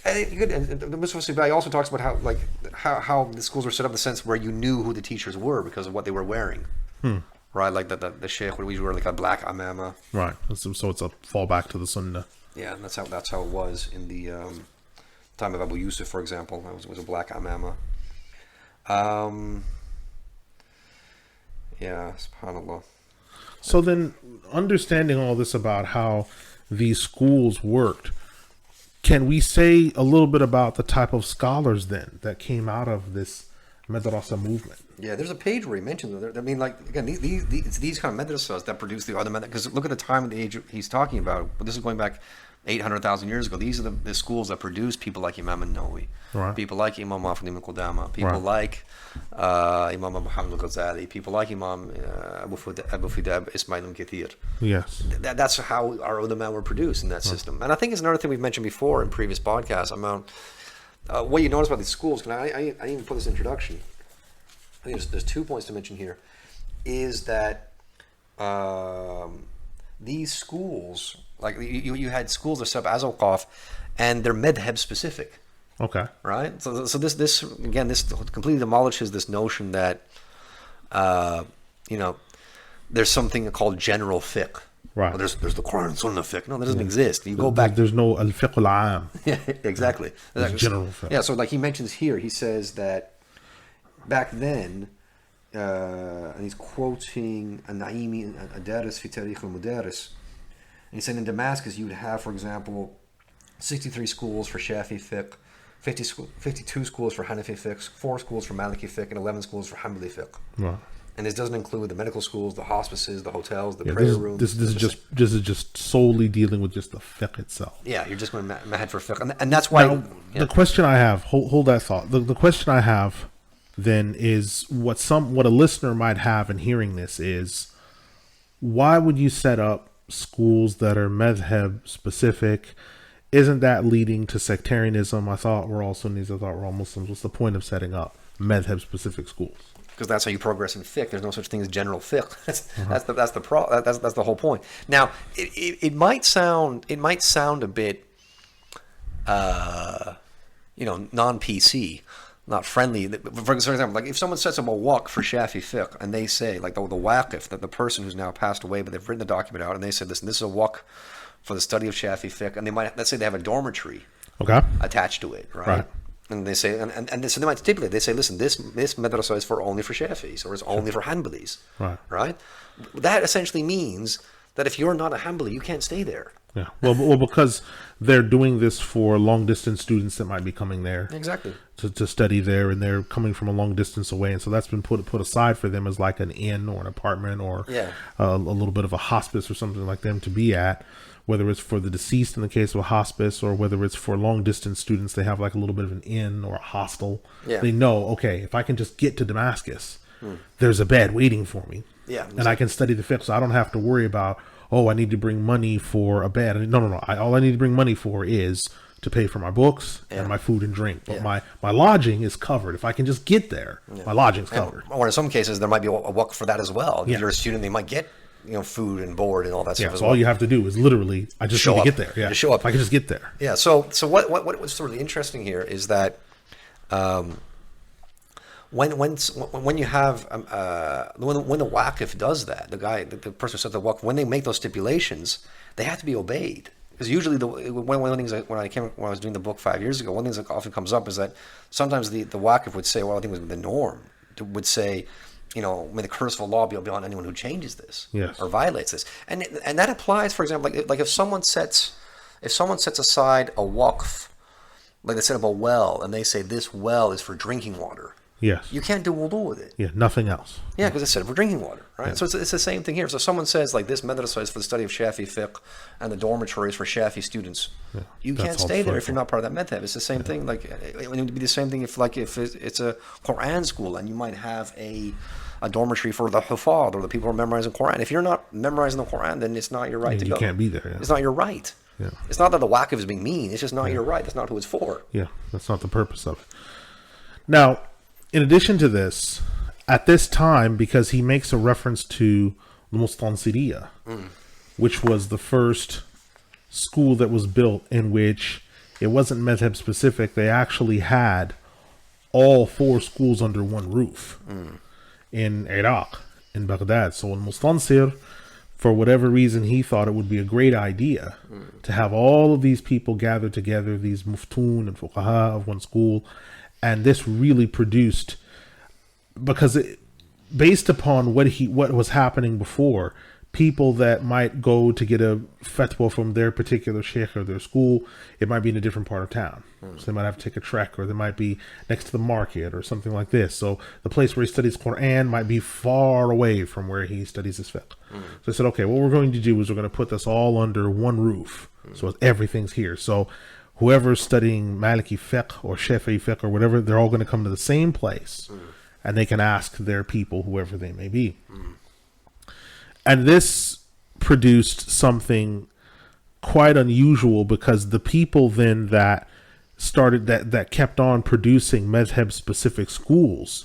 And the Muslim Valley also talks about how the schools were set up in the sense where you knew who the teachers were because of what they were wearing. Right, like the sheikh would wear like a black amama. Right, so it's a fallback to the sunnah. Yeah, and that's how it was in the time of Abu Yusuf, for example. It was a black amama. Subhanallah. So then, understanding all this about how these schools worked, can we say a little bit about the type of scholars then that came out of this madrasa movement? Yeah, there's a page where he mentions it. I mean, like, again, it's these kind of madrasas that produce the other because look at the time and the age he's talking about. But this is going back 800,000 years ago. These are the schools that produce people like Imam an-Nawawi, Right. people like Imam Ahmad ibn Qudama, people Right. like Imam Muhammad al-Ghazali, people like Imam Abu Fidab Ismail al-Kathir. Yes. That's how our ulama were produced in that system. And I think it's another thing we've mentioned before in previous podcasts about what you notice about these schools. I even put this introduction. I think there's 2 points to mention here. Is that these schools, like you had schools that set up as al-Waqf, and they're madhab specific. Okay. Right. So this again, this completely demolishes this notion that there's something called general fiqh. Right. Well, there's the Quran and Sunnah fiqh. No, that doesn't exist. You go back. There's no al-fiqh al-aam. Yeah, exactly. There's general fiqh. Yeah. So like he mentions here, he says that back then, and he's quoting An-Naimi Adaris fi Tarikh al-Mudaris. And he said in Damascus you would have, for example, 63 schools for Shafi fiqh, 52 schools for Hanafi fiqh, 4 schools for Maliki fiqh, and 11 schools for Hanbali fiqh. Right. And this doesn't include the medical schools, the hospices, the hotels, the Yeah, prayer rooms. this is just solely dealing with just the fiqh itself. Yeah, you're just going mahad for fiqh, and that's why. Now, the question I have, hold that thought. The question I have then is what a listener might have in hearing this is, why would you set up schools that are madhab specific? Isn't that leading to sectarianism? I thought we're all Sunnis. I thought we're all Muslims. What's the point of setting up madhab specific schools? Because that's how you progress in fiqh. There's no such thing as general fiqh. That's the whole point. Now, it might sound a bit, non-PC, not friendly. For example, like if someone sets up a waqf for Shafi fiqh, and they say, like the waqif, that the person who's now passed away, but they've written the document out, and they said, listen, this is a waqf for the study of Shafi fiqh, and they might, let's say they have a dormitory attached to it, right? And they say, so they might stipulate. They say, listen, this madrasa is only for Shafis, or it's only for Hanbalis, right? That essentially means that if you're not a Hanbali, you can't stay there. Yeah. Well, because they're doing this for long distance students that might be coming there exactly to study there, and they're coming from a long distance away, and so that's been put aside for them as like an inn or an apartment or a little bit of a hospice or something like them to be at. Whether it's for the deceased in the case of a hospice, or whether it's for long distance students, they have like a little bit of an inn or a hostel. Yeah. They know, okay, if I can just get to Damascus, there's a bed waiting for me. Yeah, exactly. And I can study the fiqh, so I don't have to worry about, I need to bring money for a bed. No. All I need to bring money for is to pay for my books and my food and drink. But my lodging is covered. If I can just get there, my lodging's covered. Or in some cases, there might be a waqf for that as well. If you're a student, they might get food and board and all that stuff as well. All you have to do is literally, I just need to get there. Yeah, just show up. If I can just get there. Yeah. So what's sort of interesting here is that when you have when the waqif does that, the person who sets the waqf, when they make those stipulations, they have to be obeyed. Because usually one of the things when I was doing the book 5 years ago, one of the things that often comes up is that sometimes the waqif would say, well, I think it was the norm would say, may the curse of Allah be upon anyone who changes this or violates this, and that applies. For example, like if someone sets aside a waqf, like they set up a well, and they say this well is for drinking water. Yes. You can't do wudu with it. Yeah, nothing else. Yeah, because it's set up for drinking water, right? Yeah. So it's the same thing here. So someone says like this madrasa is for the study of Shafi fiqh, and the dormitory is for Shafi students. Yeah, you can't stay there if you're not part of that madhab. It's the same thing. Like it would be the same thing if it's a Quran school, and you might have a dormitory for the hufad, or the people who are memorizing Quran. If you're not memorizing the Quran, then it's not your right to go. You can't be there. Yeah. It's not your right. Yeah. It's not that the waqif is being mean. It's just not your right. That's not who it's for. Yeah, that's not the purpose of it. Now, in addition to this, at this time, because he makes a reference to the Mustansiriya, which was the first school that was built in which it wasn't madhab specific. They actually had all 4 schools under one roof in Iraq, in Baghdad. So in Mustansir, for whatever reason, he thought it would be a great idea to have all of these people gathered together, these muftun and fuqaha of one school. And this really produced, because based upon what was happening before, people that might go to get a fatwa from their particular sheikh or their school, it might be in a different part of town. So they might have to take a trek, or they might be next to the market or something like this. So the place where he studies Quran might be far away from where he studies his fiqh. So I said, okay, what we're going to do is we're going to put this all under one roof. So everything's here. So whoever's studying Maliki fiqh or Shafi'i fiqh or whatever, they're all going to come to the same place, and they can ask their people, whoever they may be. And this produced something quite unusual, because the people then that started that kept on producing madhab specific schools,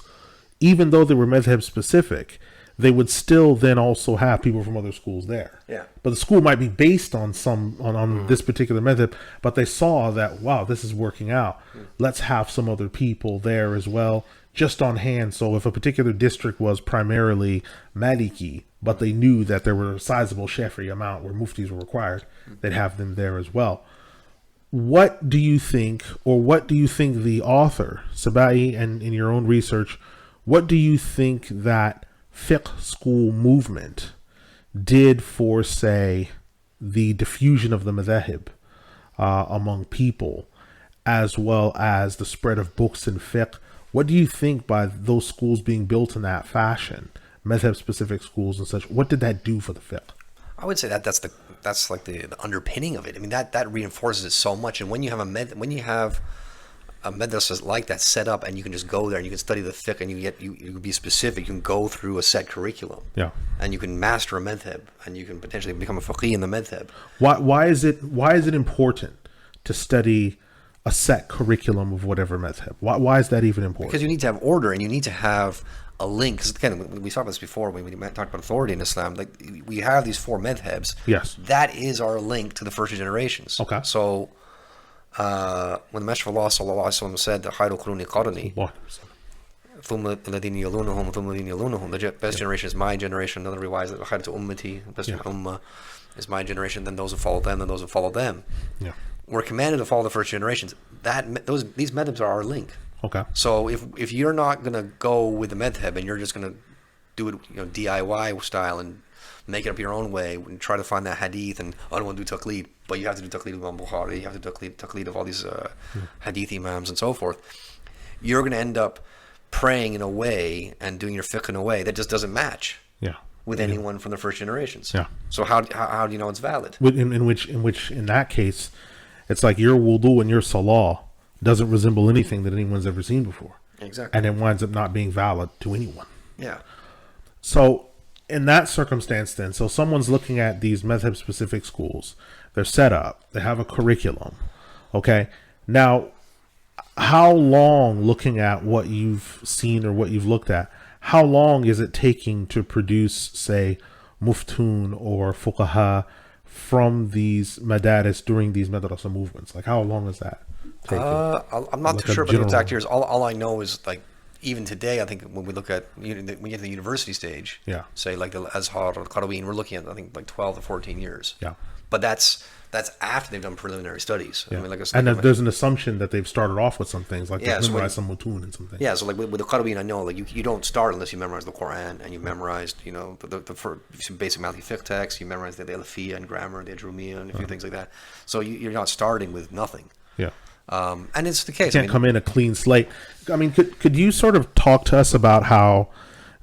even though they were madhab specific, they would still then also have people from other schools there. Yeah. But the school might be based on this particular madhab, but they saw that, wow, this is working out. Let's have some other people there as well, just on hand. So if a particular district was primarily Maliki, but they knew that there were a sizable Shafi'i amount where muftis were required, they'd have them there as well. What do you think, or what do you think the author, Sabai, and in your own research, what do you think that fiqh school movement did for, say, the diffusion of the madhahib among people, as well as the spread of books in fiqh? What do you think, by those schools being built in that fashion, madhab specific schools and such, what did that do for the fiqh? I would say that's like the underpinning of it. I mean, that reinforces it so much. And when you have a madrasa like that set up, and you can just go there and you can study the fiqh, and you can be specific, you can go through a set curriculum, and you can master a madhab, and you can potentially become a faqih in the madhab. Why is it important to study a set curriculum of whatever madhab? Why is that even important? Because you need to have order, and you need to have a link. Because again, we talked about this before when we talked about authority in Islam. Like, we have these four madhabs. Yes. That is our link to the first generations. Okay. So when the Messenger of Allah sallallahu alaihi wasallam said, "Khairul quruni qarni, thumma alladhina yalunhum, thumma alladhina yalunhum," the best generation is my generation. Another riwayah that khairatu ummati, the best ummah is my generation. Then those who follow them, then those who follow them. Yeah. We're commanded to follow the first generations. These madhabs are our link. Okay. So if you're not gonna go with the madhab, and you're just gonna do it, DIY style, and make it up your own way, and try to find that hadith, and I don't want to do taqleed, but you have to do taqleed of Imam Bukhari, you have to do taqleed of all these hadith imams and so forth, you're going to end up praying in a way and doing your fiqh in a way that just doesn't match with anyone from the first generations. Yeah. So how do you know it's valid? In which in that case, it's like your wudu and your salah doesn't resemble anything that anyone's ever seen before. Exactly. And it winds up not being valid to anyone. Yeah. So in that circumstance then, so someone's looking at these madhab specific schools, they're set up, they have a curriculum. Okay. Now, how long, looking at what you've seen or what you've looked at, how long is it taking to produce, say, muftun or fuqaha from these madaris during these madrasa movements? Like, how long is that taking? I'm not too sure about the exact years. All I know is, like, even today, I think when we look at, when you get to the university stage, say like the Azhar or Qarawiyyin, we're looking at, I think, like 12 to 14 years. Yeah. But that's after they've done preliminary studies. Yeah. I mean, there's an assumption that they've started off with some things, like they've memorized some mutun and something. Yeah, so like with the Qarawiyyin, I know, like, you don't start unless you memorize the Quran, and you memorized, the basic Maliki fiqh text, you memorize the Alafiyya and grammar, the Ajrumiyya, and a few things like that. So you're not starting with nothing. Yeah. And it's the case. You can't come in a clean slate. I mean, could you sort of talk to us about how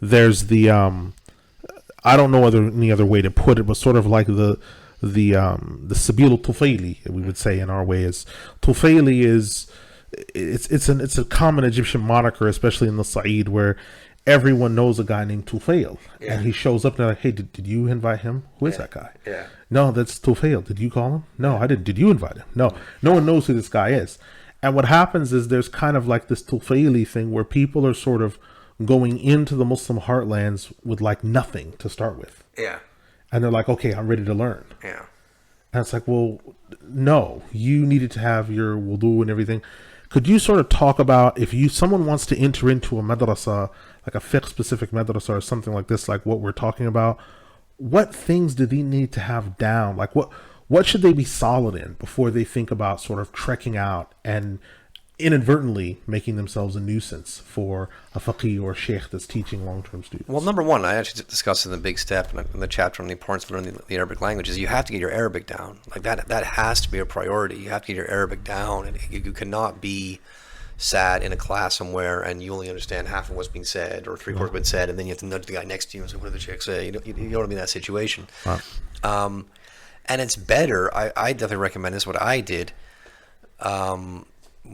there's the I don't know any other way to put it, but sort of like the Sabil Tufaili, we would say in our way, is Tufaili is it's a common Egyptian moniker, especially in the Sa'id, where everyone knows a guy named Tufail, and he shows up and they're like, hey, did you invite him? Who is that guy? Yeah. No, that's Tufail. Did you call him? No, I didn't. Did you invite him? No. No one knows who this guy is. And what happens is there's kind of like this Tufaili thing where people are sort of going into the Muslim heartlands with like nothing to start with. Yeah. And they're like, okay, I'm ready to learn. Yeah. And it's like, well, no, you needed to have your wudu and everything. Could you sort of talk about, if someone wants to enter into a madrasa, like a fiqh specific madrasa or something like this, like what we're talking about, what things do they need to have down? Like what should they be solid in before they think about sort of trekking out and inadvertently making themselves a nuisance for a faqih or sheikh that's teaching long-term students? Well, number one, I actually discussed in the big step in the chapter on the importance of learning the Arabic language is you have to get your Arabic down. Like that has to be a priority. You have to get your Arabic down, and you cannot be sat in a class somewhere and you only understand half of what's being said or three-quarters of what's said, and then you have to nudge the guy next to you and say, what did the sheikh say? You don't want to be in that situation. Wow. And it's better. I definitely recommend this. What I did, because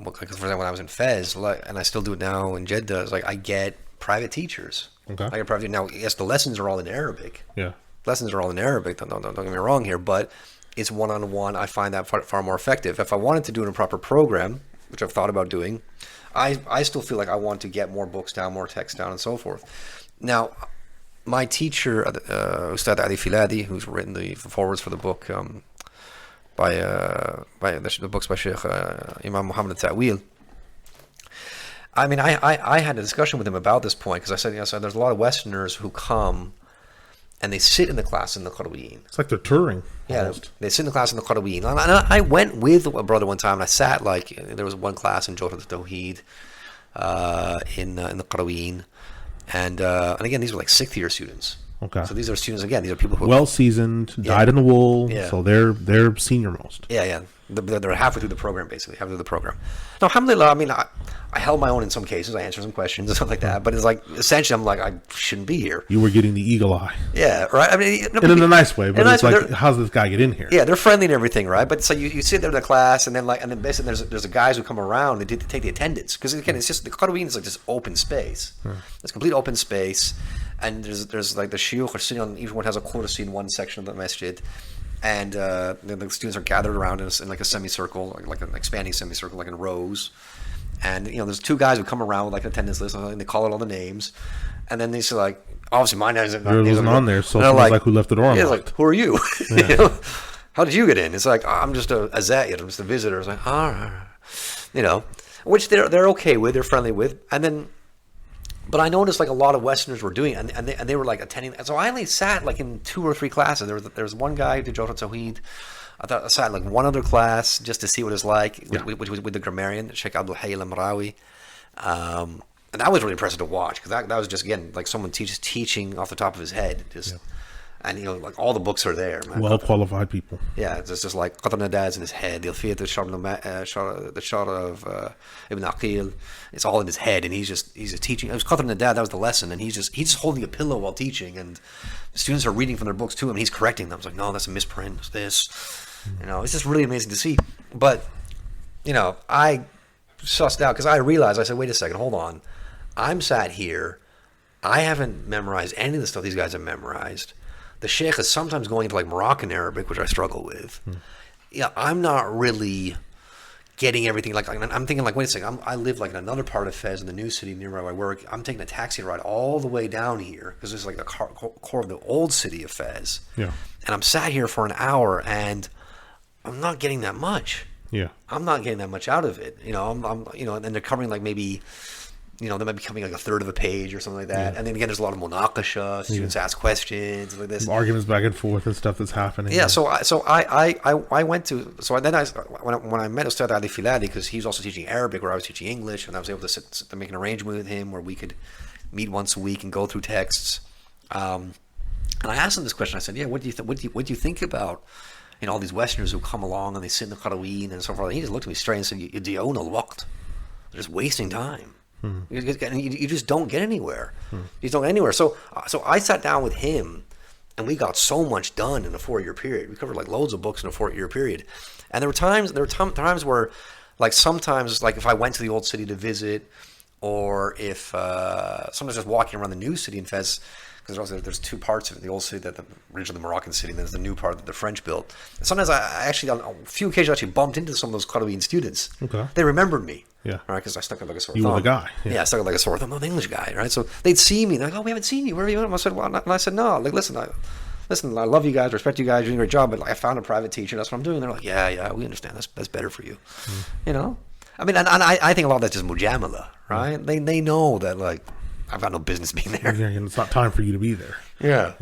for example, when I was in Fez, and I still do it now in Jeddah, is like I get private teachers. Okay. I get private. Now, yes, the lessons are all in Arabic. Yeah. Lessons are all in Arabic. Don't get me wrong here, but it's one-on-one. I find that far more effective. If I wanted to do it in a proper program, which I've thought about doing, I still feel like I want to get more books down, more text down, and so forth. Now, my teacher, Ustad Ali Filadi, who's written the forwards for the book by the books by Sheikh Imam Muhammad al-Ta'wil. I mean, I had a discussion with him about this point because I said, there's a lot of Westerners who come and they sit in the class in the Qarawiyyin. It's like they're touring. Yeah, Almost. they sit in the class in the Qarawiyyin. And I went with a brother one time and I sat there was one class in Jawhar al-Tawheed in the Qarawiyyin. And again, these were like sixth year students. Okay. So these are students, again, these are people who well seasoned, dyed in the wool, Yeah. so they're senior most. Yeah. They're halfway through the program, basically, halfway through the program. Now, alhamdulillah, I mean, I held my own in some cases. I answered some questions and stuff like that. But it's like, essentially, I'm like, I shouldn't be here. You were getting the eagle eye. Yeah, right? I mean, And in a nice way, but it's like, they're- how does this guy get in here? Yeah, they're friendly and everything, right? But so you sit there in the class, and then basically there's the guys who come around. They take the attendance because again, it's just the Qarawiyyin is like this open space. It's complete open space, and there's like the shiuch are sitting on. Each one has a kursi in one section of the masjid, and the students are gathered around in like a semicircle, like an expanding semicircle, like in rows. And there's two guys who come around with like an attendance list, and they call out all the names, and then they say like, obviously my name isn't on there, so and they're someone's like, who left the door Yeah, unlocked? like, who are you? You know? How did you get in? It's like, I'm just a zayyid, I'm just a visitor. It's like, all right, which they're okay with, they're friendly with, and then. But I noticed like a lot of Westerners were doing it, and they were like attending. So I only sat like in 2 or 3 classes. There was one guy who did Jawhar al-Tawheed. I sat in like one other class just to see what it's like with the grammarian, Sheikh Abdul Hayy al-Amrawi. And that was really impressive to watch because that was just, again, like someone teaching off the top of his head. And like all the books are there, man. Well qualified people. Yeah, it's just like Qadr Nadad's in his head. The Alfiyat, the Shara of Ibn Aqil. It's all in his head, and he's just teaching. It was Qadr Nadad, that was the lesson, and he's just holding a pillow while teaching, and the students are reading from their books to him, and he's correcting them. It's like, no, that's a misprint. It's this. It's just really amazing to see. But I sussed out because I realized, I said, wait a second, hold on. I'm sat here. I haven't memorized any of the stuff these guys have memorized. The sheikh is sometimes going into like Moroccan Arabic, which I struggle with. Yeah, I'm not really getting everything. Like I'm thinking, like, wait a second, I live like in another part of Fez in the new city near where I work. I'm taking a taxi ride all the way down here because it's like the core of the old city of Fez. Yeah. And I'm sat here for an hour, and I'm not getting that much. Yeah. I'm not getting that much out of it. And they're covering like maybe. They might be covering like a third of a page or something like that. Yeah. And then again, there's a lot of munaqasha, students ask questions like this. Arguments back and forth and stuff that's happening. Yeah, so I went to, so then when I met Ustad Ali Filadi, because he was also teaching Arabic where I was teaching English, and I was able to make an arrangement with him where we could meet once a week and go through texts. And I asked him this question. I said, what do you think about all these Westerners who come along and they sit in the Qarawiyyin and so forth? And he just looked at me straight and said, do you own al-Waqt? They're just wasting time. You just don't get anywhere. You just don't get anywhere. So I sat down with him, and we got so much done in a 4-year period. We covered like loads of books in a 4-year period. And there were times where, like sometimes, like if I went to the old city to visit, or if sometimes just walking around the new city in Fez, because there's 2 parts of it: the old city, the original Moroccan city, and there's the new part that the French built. And sometimes I actually, on a few occasions, actually bumped into some of those Qarawiyyin students. Okay. They remembered me. Yeah. Right, because I stuck out like a sore thumb. You were the guy. Yeah, I stuck out like a sore thumb. I'm the English guy, right? So they'd see me. They're like, oh, we haven't seen you. Where are you? And I said, well, and I said, no. Like, listen, I love you guys, respect you guys, you're doing a great job, but like, I found a private teacher. That's what I'm doing. They're like, yeah, we understand. That's better for you. I mean, and I think a lot of that's just mujamala, right? They know that, like, I've got no business being there. Yeah, and it's not time for you to be there. Yeah.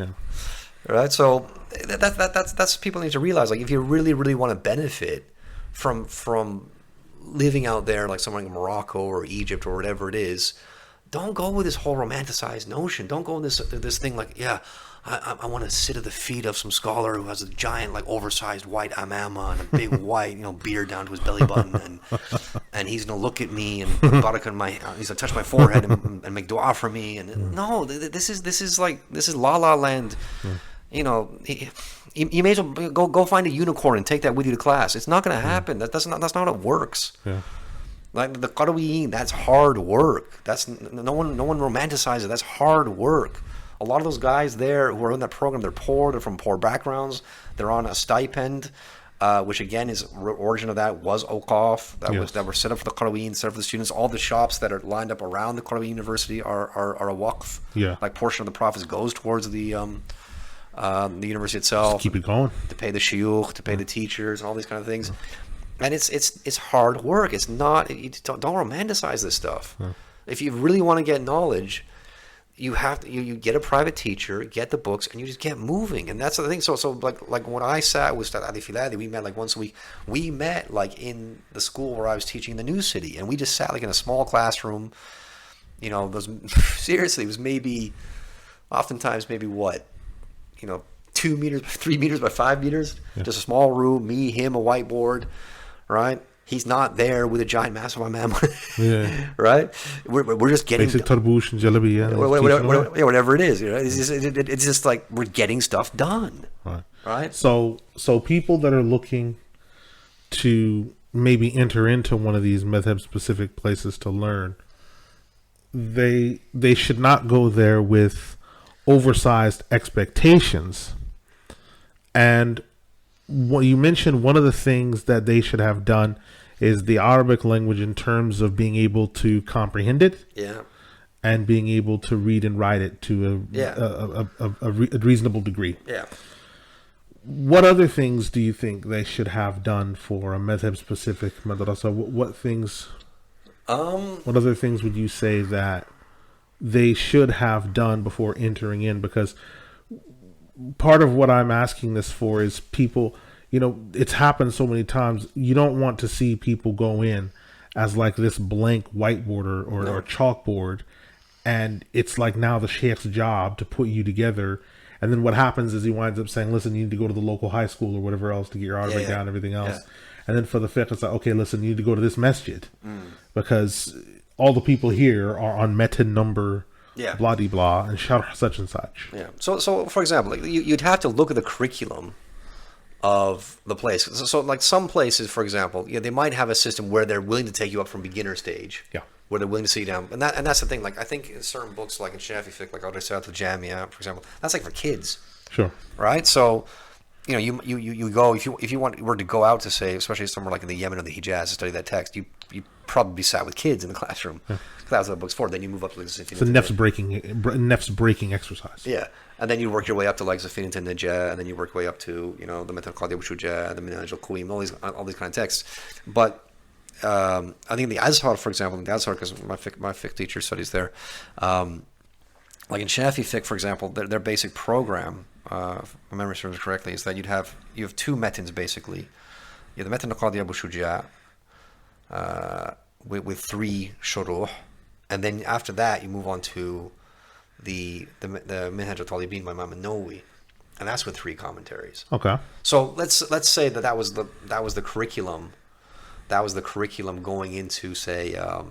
Right. So that's people need to realize, like, if you really, really want to benefit from living out there like somewhere in Morocco or Egypt or whatever it is, don't go with this whole romanticized notion. Don't go with this thing like, yeah, I want to sit at the feet of some scholar who has a giant, like, oversized white amama and a big white, beard down to his belly button, and he's gonna look at me and put barakah in my, he's gonna touch my forehead and make dua for me. And no, this is La La Land. You may as well go find a unicorn and take that with you to class. It's not gonna happen. That's not how it works. Yeah. Like the Qarawiyyin, that's hard work. That's no one romanticizes it. That's hard work. A lot of those guys there who are in that program, they're poor. They're from poor backgrounds. They're on a stipend, which again is origin of that was Awqaf. That were set up for the Qarawiyyin, set up for the students. All the shops that are lined up around the Qarawiyyin University are a Waqf. Yeah. Like portion of the profits goes towards the university itself. Just keep it going. To pay the shuyukh, to pay the teachers, and all these kind of things. And it's hard work. It's not. Don't romanticize this stuff. If you really want to get knowledge, you have to. You get a private teacher, get the books, and you just get moving. And that's the thing. So like when I sat with Ali Filadi, we met like once a week. We met like in the school where I was teaching in the new city, and we just sat like in a small classroom. Those seriously, it was oftentimes maybe what, 2 meters, 3 meters by 5 meters, just a small room. Me, him, a whiteboard. Right, he's not there with a giant massive amam. Right, we're just getting basic tarboush and jalebi, whatever it is. It's just like we're getting stuff done. Right. So people that are looking to maybe enter into one of these madhab specific places to learn, they should not go there with oversized expectations. And what you mentioned, one of the things that they should have done is the Arabic language in terms of being able to comprehend it, and being able to read and write it to a reasonable degree. Yeah. What other things do you think they should have done for a madhab specific madrasa? What things? What other things would you say that they should have done before entering in? Because part of what I'm asking this for is people, it's happened so many times. You don't want to see people go in as like this blank whiteboard or chalkboard, and it's like now the sheikh's job to put you together. And then what happens is he winds up saying, listen, you need to go to the local high school or whatever else to get your Arabic down and everything else. And then for the fiqh, it's like, okay, listen, you need to go to this masjid because all the people here are on metin number blah de blah and sharh such and such. So for example, like you'd have to look at the curriculum of the place. So like some places, for example, they might have a system where they're willing to take you up from beginner stage. Where they're willing to sit you down. And that's the thing. Like I think in certain books, like in Shafi fiqh, like al-Risalatul Jamia, for example, that's like for kids. Sure. Right? So you go if you were to go out to say, especially somewhere like in the Yemen or the Hijaz to study that text, you probably sat with kids in the classroom. That was what the book's for. Then you move up to like it's a nefs breaking exercise. Yeah, and then you work your way up to like Zafinat and Najah, and then you work your way up to the Method Qadiyah Shuja, the Minhaj al-Qawim, all these kind of texts. But I think the Azhar, for example, because my fiqh teacher studies there, like in Shafi fiqh, for example, their basic program, if my memory serves correctly, is that you have two metins basically. You have the Metin al-Qadiyah Shuja with 3 shuruh, and then after that you move on to the Minhaj al-Talibin by Imam al-Nawawi, and that's with 3 commentaries. Okay. So let's say that was the curriculum. That was the curriculum going into, say, a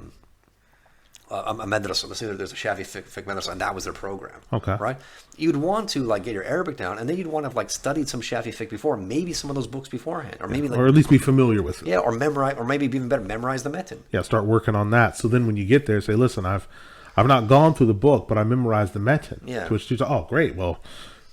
madrasa. Let's say there's a Shafi fiqh madrasa, and that was their program. Okay. Right? You'd want to like get your Arabic down, and then you'd want to have like studied some Shafi fiqh before, maybe some of those books beforehand, or maybe or at least be familiar with it. Yeah, or memorize, or maybe even better, memorize the metin. Yeah, start working on that. So then when you get there, say, listen, I've not gone through the book, but I memorized the metin. Yeah. To which you say, oh, great. Well,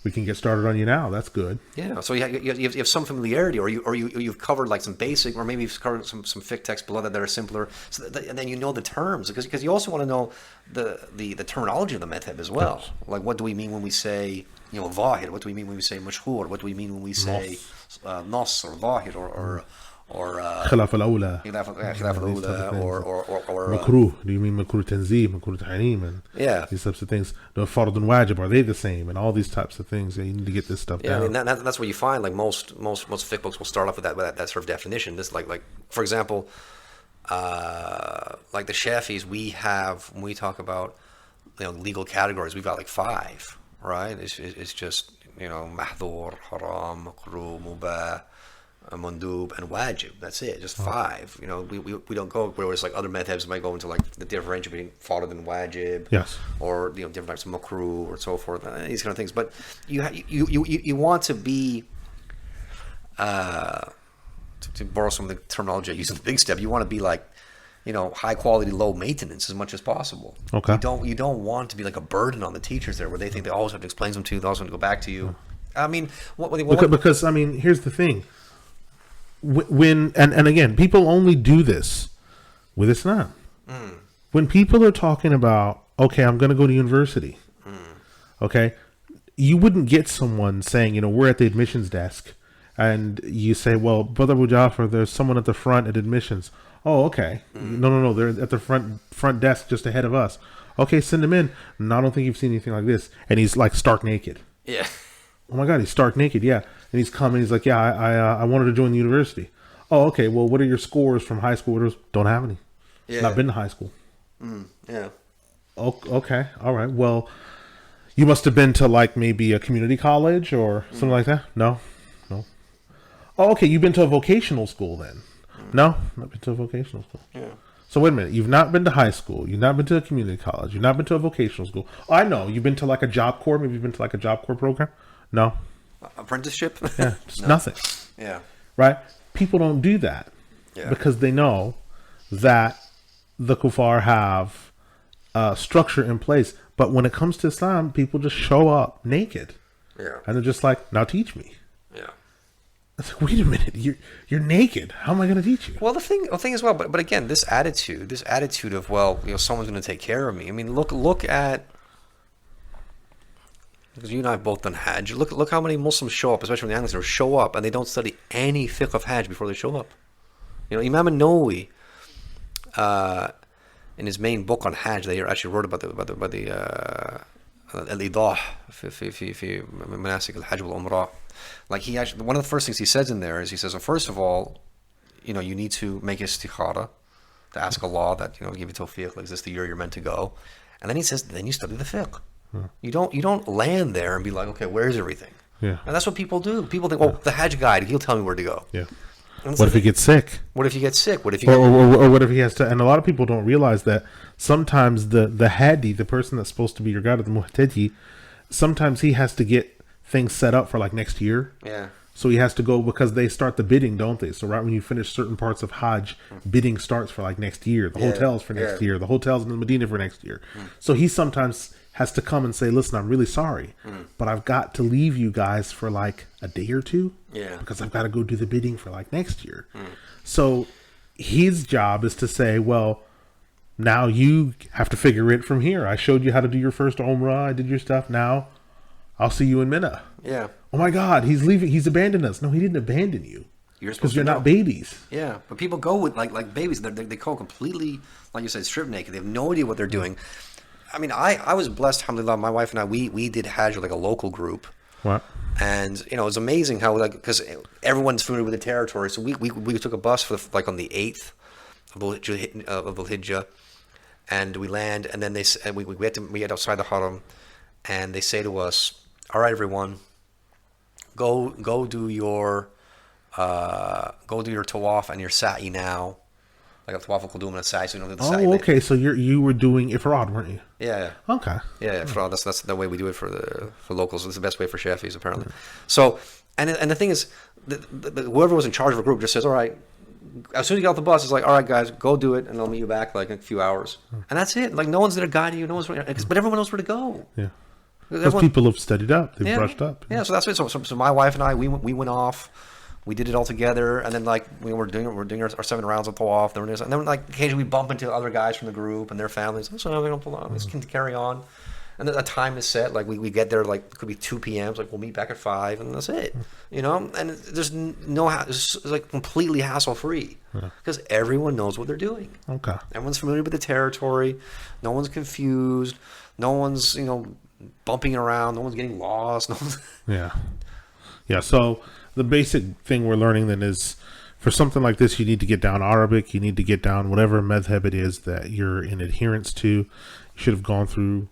we can get started on you now. That's good. Yeah. So you have some familiarity, or you've covered like some basic, or maybe you've covered some fiqh texts below that are simpler. So and then you know the terms, because you also want to know the terminology of the method as well. Yes. Like what do we mean when we say zahir? What do we mean when we say mashhur? What do we mean when we say nas or zahir or khilaf al-awla, or makruh. Do you mean makruh tanzih, makruh tahrim, and these types of things? The fard and wajib, are they the same? And all these types of things. You need to get this stuff down. I mean, that's what you find. Like most fiqh books will start off with that sort of definition. This like for example, like the Shafis, we have, when we talk about, legal categories, we've got like five, right? It's just, mahdhur, haram, makruh, mubah, mandub, and wajib. That's it, just five. We don't go where it's like other methods might go into like the differential between farad and wajib, Yes. or different types of makruh or so forth, these kind of things. But you want to be, to borrow some of the terminology I use in the big step, you want to be like, high quality, low maintenance as much as possible. Okay. You don't want to be like a burden on the teachers there, where they think they always have to explain them to you, they always have to go back to you. I mean, Because I mean, here's the thing. When and again, people only do this with Islam. When people are talking about, okay, I'm going to go to university. Okay, you wouldn't get someone saying, we're at the admissions desk, and you say, well, Brother Abu Jafar, there's someone at the front at admissions. Oh, okay. No, they're at the front desk just ahead of us. Okay, send him in. No, I don't think you've seen anything like this. And he's like stark naked. Yeah. Oh my God, he's stark naked. Yeah. And he's coming. He's like, yeah, I wanted to join the university. Oh, okay. Well, what are your scores from high school? Don't have any. Yeah. Not been to high school. Yeah. Oh, okay. All right. Well, you must have been to like maybe a community college or something like that. No. Oh, okay. You've been to a vocational school then. No, not been to a vocational school. Yeah. So wait a minute. You've not been to high school. You've not been to a community college. You've not been to a vocational school. Oh, I know. You've been to like a job corps. Maybe you've been to like a job corps program. No. Apprenticeship? Yeah. Just No. nothing. Yeah. Right? People don't do that because they know that the kuffar have structure in place. But when it comes to Islam, people just show up naked. Yeah. And they're just like, now teach me. Yeah. It's like, wait a minute, you're naked. How am I going to teach you? Well, the thing as well, but again, this attitude of, well, someone's going to take care of me. I mean, look at, because you and I have both done Hajj. Look how many Muslims show up, especially when the Anglicans show up, and they don't study any fiqh of Hajj before they show up. Imam an-Nawawi, in his main book on Hajj, they actually wrote about the al-Idah fi manasik al-Hajj wal-Umrah. Like he actually, one of the first things he says in there is, he says, well, first of all, you need to make istikhara, to ask Allah that, give you tawfiq, like, is this the year you're meant to go? And then he says, then you study the fiqh. You don't land there and be like, okay, where's everything? Yeah. And that's what people do. People think, well, the Hajj guide, he'll tell me where to go. Yeah. And What if he gets sick? What if you get sick? What if you Or what if he has to? And a lot of people don't realize that sometimes the hadi, the person that's supposed to be your guide, the muhtadi, sometimes he has to get things set up for like next year. Yeah. So he has to go because they start the bidding, don't they? So right when you finish certain parts of Hajj, bidding starts for like next year. The hotels for next year. The hotels in the Medina for next year. So he sometimes has to come and say, listen, I'm really sorry, but I've got to leave you guys for like a day or two. Yeah. Because I've got to go do the bidding for like next year. So his job is to say, well, now you have to figure it from here. I showed you how to do your first Umrah. I did your stuff. Now I'll see you in Mina. Yeah. Oh my God, he's leaving. He's abandoned us. No, he didn't abandon you. Because you're not babies. Yeah, but people go with like babies. They go completely, like you said, strip naked. They have no idea what they're doing. I mean, I was blessed, alhamdulillah. My wife and I, we did Hajj with like a local group. What? And it was amazing how, like, because everyone's familiar with the territory. So we took a bus for like on the 8th of al-Hijjah, and we land, and then we get outside the Haram, and they say to us, all right, everyone, go do your tawaf and your sa'i now. Like a tawaf al-qudum and a sa'i, so you don't do the sa'i. Oh, okay. So you were doing ifrad, weren't you? Yeah. Okay. Yeah, ifrad. That's the way we do it for locals. It's the best way for Shafis, apparently. So, and the thing is, whoever was in charge of a group just says, all right, as soon as you get off the bus, it's like, all right, guys, go do it, and I'll meet you back like in a few hours. And that's it. Like, no one's there guiding you. No one's, but everyone knows where to go. Yeah. Because people have studied up, they've brushed up. Yeah, so that's it. So my wife and I, we went off, we did it all together, and then like we're doing our 7 rounds of tawaf, and then like occasionally we bump into other guys from the group and their families. So we don't just can carry on, and then a time is set. Like we get there, like it could be 2 p.m. It's like we'll meet back at 5, and that's it. And there's it's like completely hassle free because everyone knows what they're doing. Okay, everyone's familiar with the territory. No one's confused. No one's bumping around. No one's getting lost. Yeah. So the basic thing we're learning then is for something like this, you need to get down Arabic. You need to get down whatever madhab it is that you're in adherence to. You should have gone through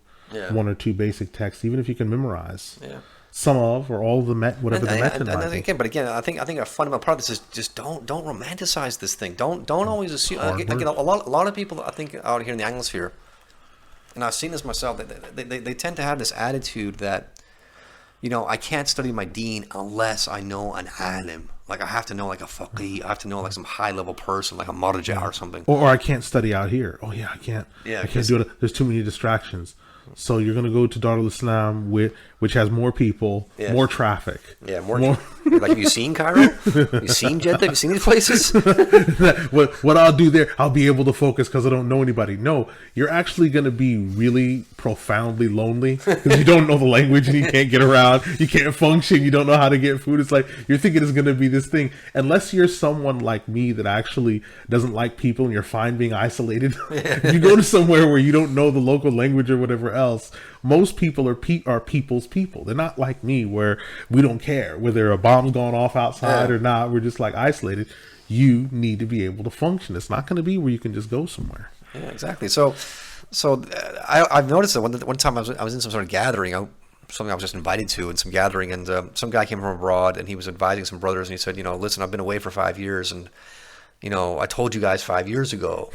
one or two basic texts, even if you can memorize some of or all of the whatever the method might be. Again, I think a fundamental part of this is just don't romanticize this thing. Don't always assume. Again, a lot of people I think out here in the Anglosphere, and I've seen this myself. They tend to have this attitude that, I can't study my deen unless I know an alim. Like I have to know like a faqih. I have to know like some high level person, like a marja or something. Or I can't study out here. Oh yeah, I can't. I can't do it. There's too many distractions. So you're going to go to Darul Islam, which has more people, more traffic. Yeah, more. Like, have you seen Cairo? Have you seen Jeddah? Have you seen these places? what I'll do there, I'll be able to focus because I don't know anybody. No, you're actually going to be really profoundly lonely because you don't know the language and you can't get around. You can't function. You don't know how to get food. It's like you're thinking it's going to be this thing. Unless you're someone like me that actually doesn't like people and you're fine being isolated. If you go to somewhere where you don't know the local language or whatever else, most people are people's people. They're not like me where we don't care whether a bomb's going off outside or not. We're just like isolated. You need to be able to function. It's not going to be where you can just go somewhere. Yeah, exactly. So I've noticed that one time I was in some sort of gathering, something I was just invited to in some gathering, and some guy came from abroad and he was advising some brothers, and he said, listen, I've been away for 5 years, and I told you guys 5 years ago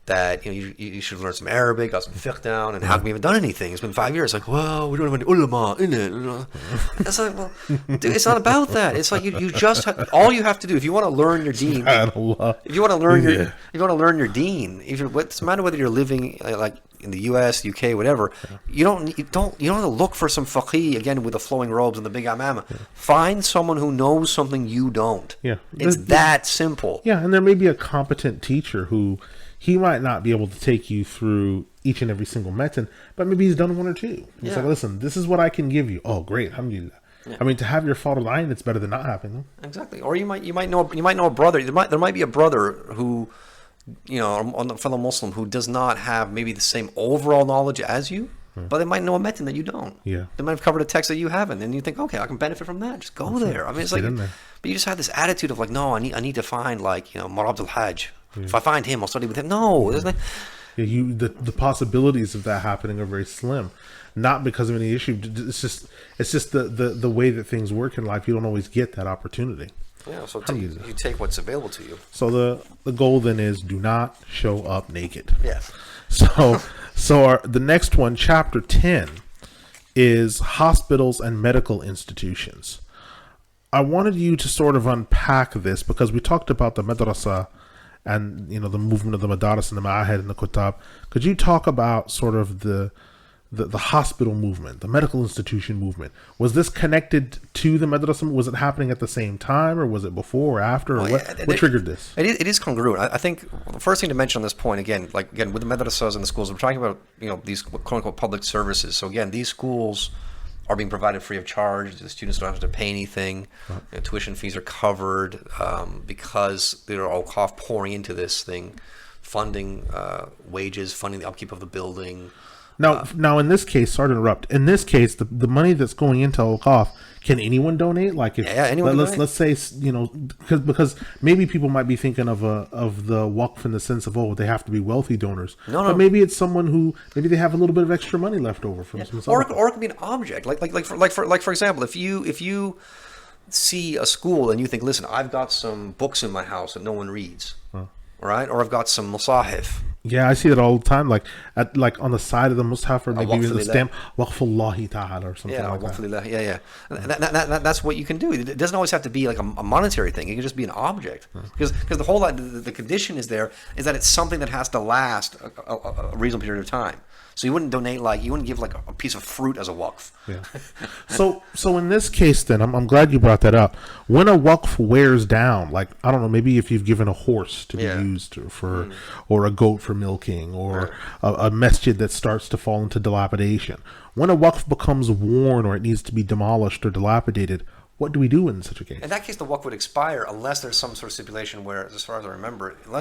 that you should learn some Arabic, got some fiqh down, and haven't even done anything. It's been 5 years. Like, well, we don't have any ulama in it. It's like, well, dude, it's not about that. It's like you just all you have to do if you want to learn your deen. If you want to learn your deen, what's the matter whether you're living like in the U.S., UK, whatever. You don't have to look for some faqih again with the flowing robes and the big amama. Find someone who knows something you don't. It's that simple. And there may be a competent teacher who. He might not be able to take you through each and every single method, but maybe he's done one or two. It's like, listen, this is what I can give you. Oh, great, alhamdulillah. I mean, to have your father line, it's better than not having them. Exactly. Or you might know a brother. There might be a brother who, a fellow Muslim who does not have maybe the same overall knowledge as you, but they might know a method that you don't. They might have covered a text that you haven't, and you think, okay, I can benefit from that. Just go there. I mean, it's like, but you just have this attitude of like, no, I need to find like Marab al-Hajj. If I find him, I'll study with him. No, there's the possibilities of that happening are very slim. Not because of any issue. It's just the way that things work in life. You don't always get that opportunity. So you take what's available to you. So the goal then is do not show up naked. Yes. So the next one, chapter 10, is hospitals and medical institutions. I wanted you to sort of unpack this because we talked about the madrasa and the movement of the madaris and the ma'ahid and the kutab. Could you talk about sort of the hospital movement, the medical institution movement? Was this connected to the madrasa? Was it happening at the same time, or was it before or after? Or what triggered this? It is congruent. I think the first thing to mention on this point, again with the madrasas and the schools, we're talking about these quote unquote public services. So again, these schools are being provided free of charge. The students don't have to pay anything. Tuition fees are covered because there are al-Hajj pouring into this thing, funding wages, funding the upkeep of the building. Now, in this case, sorry to interrupt. In this case, the money that's going into al-Hajj, can anyone donate? Like, anyone. Let's say because maybe people might be thinking of the waqf in the sense of they have to be wealthy donors. No. But maybe it's someone who maybe they have a little bit of extra money left over from some. Or it could be an object. Like for example, if you see a school and you think, listen, I've got some books in my house that no one reads, right? Or I've got some musahif. Yeah, I see that all the time. Like on the side of the mushaf, or maybe with a stamp, Waqfullahi ta'ala or something like that. That's what you can do. It doesn't always have to be like a monetary thing. It can just be an object. Because the whole the condition is that it's something that has to last a reasonable period of time. So you wouldn't donate you wouldn't give like a piece of fruit as a waqf. So in this case, then I'm glad you brought that up. When a waqf wears down, like I don't know, maybe if you've given a horse to be used for, or a goat for milking, or a masjid that starts to fall into dilapidation. When a waqf becomes worn or it needs to be demolished or dilapidated, what do we do in such a case? In that case, the waqf would expire unless there's some sort of stipulation where, as far as I remember, the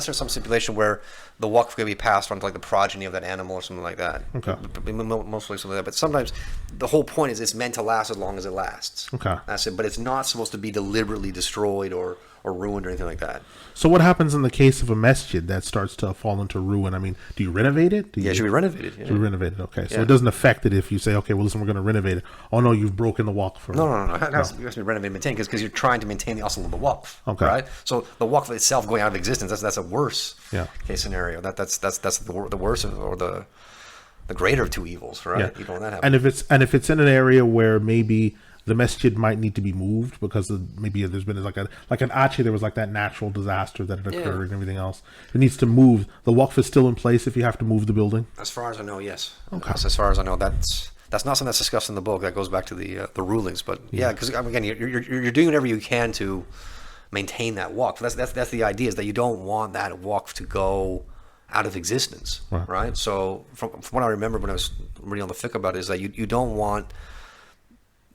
waqf could be passed on to like the progeny of that animal or something like that. Okay. Mostly something like that. But sometimes the whole point is it's meant to last as long as it lasts. Okay. That's it. But it's not supposed to be deliberately destroyed or or ruined or anything like that. So what happens in the case of a masjid that starts to fall into ruin? I mean, do you renovate it? Yeah, it should be renovated. Yeah. Should be renovated. Okay, so Yeah. it doesn't affect it if you say, okay, well, listen, we're going to renovate it. Oh no, you've broken the waqf. No. It has to be renovated and maintained because you're trying to maintain the asl of the waqf. Okay. Right. So the waqf itself going out of existence, that's a worse Yeah. case scenario. That's the worst or the greater of two evils. Right. Yeah. You don't want that happen. And if it's in an area where maybe the masjid might need to be moved because maybe there's been like an Aceh, there was like that natural disaster that had occurred and everything else. It needs to move. The waqf is still in place if you have to move the building. As far as I know, yes. Okay. As far as I know, that's not something that's discussed in the book. That goes back to the rulings. But yeah, because again, you're doing whatever you can to maintain that waqf. That's the idea, is that you don't want that waqf to go out of existence, right? So from what I remember when I was reading on the fiqh about it, is that you don't want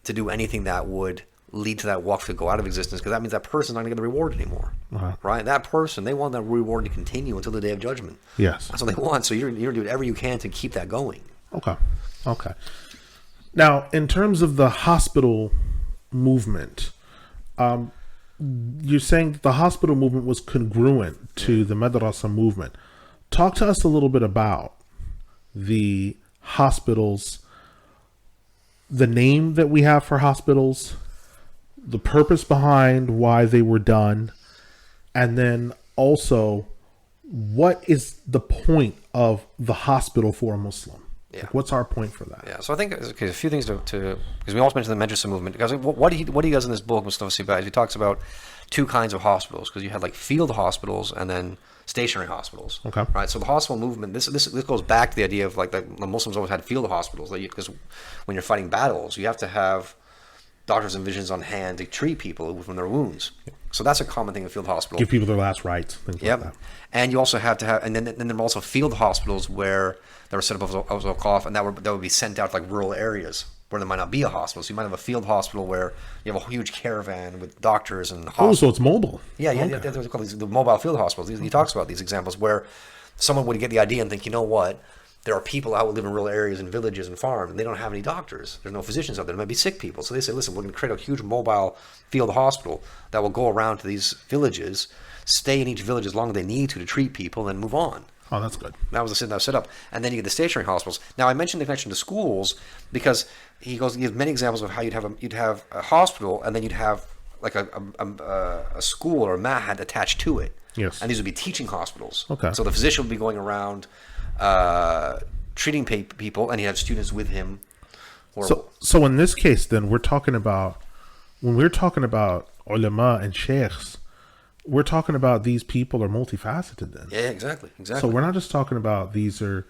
to do anything that would lead to that waqf to go out of existence, because that means that person's not going to get the reward anymore, right? That person, they want that reward to continue until the day of judgment. Yes. That's what they want. So you're going to do whatever you can to keep that going. Okay. Now, in terms of the hospital movement, you're saying that the hospital movement was congruent to the madrasa movement. Talk to us a little bit about the hospitals, the name that we have for hospitals, the purpose behind why they were done, and then also what is the point of the hospital for a Muslim? Yeah. Like, what's our point for that? Yeah, so I think a few things to because we also mentioned the Madrasa movement. Because what he does in this book, Mustafa Siba, is he talks about two kinds of hospitals, because you had like field hospitals and then stationary hospitals. Okay. Right. So the hospital movement, this goes back to the idea of like the Muslims always had field hospitals, because when you're fighting battles, you have to have doctors and physicians on hand to treat people from their wounds. So that's a common thing in field hospital. Give people their last rites, things like that. And you also have to have, and then there were also field hospitals where they were set up as al-Waqf, and that would be sent out to like rural areas where there might not be a hospital. So you might have a field hospital where you have a huge caravan with doctors and hospitals. Oh, so it's mobile. Yeah. They're called the mobile field hospitals. He talks about these examples where someone would get the idea and think, you know what? There are people out who live in rural areas and villages and farms, and they don't have any doctors. There's no physicians out there. There might be sick people. So they say, listen, we're going to create a huge mobile field hospital that will go around to these villages, stay in each village as long as they need to treat people, and then move on. Oh, that's good. That was the set up. And then you get the stationary hospitals. Now, I mentioned the connection to schools because he gives many examples of how you'd have a hospital, and then you'd have like a school or a ma'had attached to it. Yes. And these would be teaching hospitals. Okay. So the physician would be going around treating people, and he had students with him. So in this case, then when we're talking about ulama and sheikhs, we're talking about these people are multifaceted. Then, yeah, exactly. So we're not just talking about these are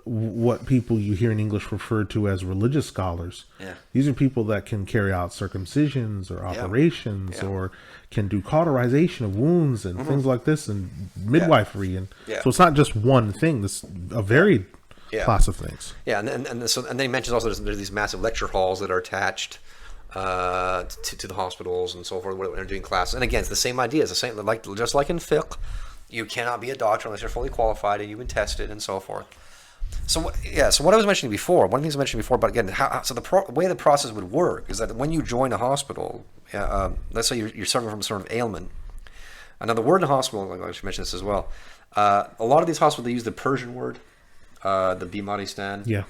what people you hear in English referred to as religious scholars. Yeah. These are people that can carry out circumcisions or operations or can do cauterization of wounds and things like this, and midwifery, and so it's not just one thing. This a varied class of things. Yeah, and then he mentions also there's these massive lecture halls that are attached to the hospitals and so forth, where they're doing classes. And again, it's the same idea. It's the same, just like in fiqh, you cannot be a doctor unless you're fully qualified and you've been tested and so forth. So what I was mentioning before, one of the things I mentioned before, but again, the way the process would work is that when you join a hospital, let's say you're suffering from a sort of ailment. Another word in the hospital, I should mention this as well. A lot of these hospitals, they use the Persian word, the Bimaristan. Yeah.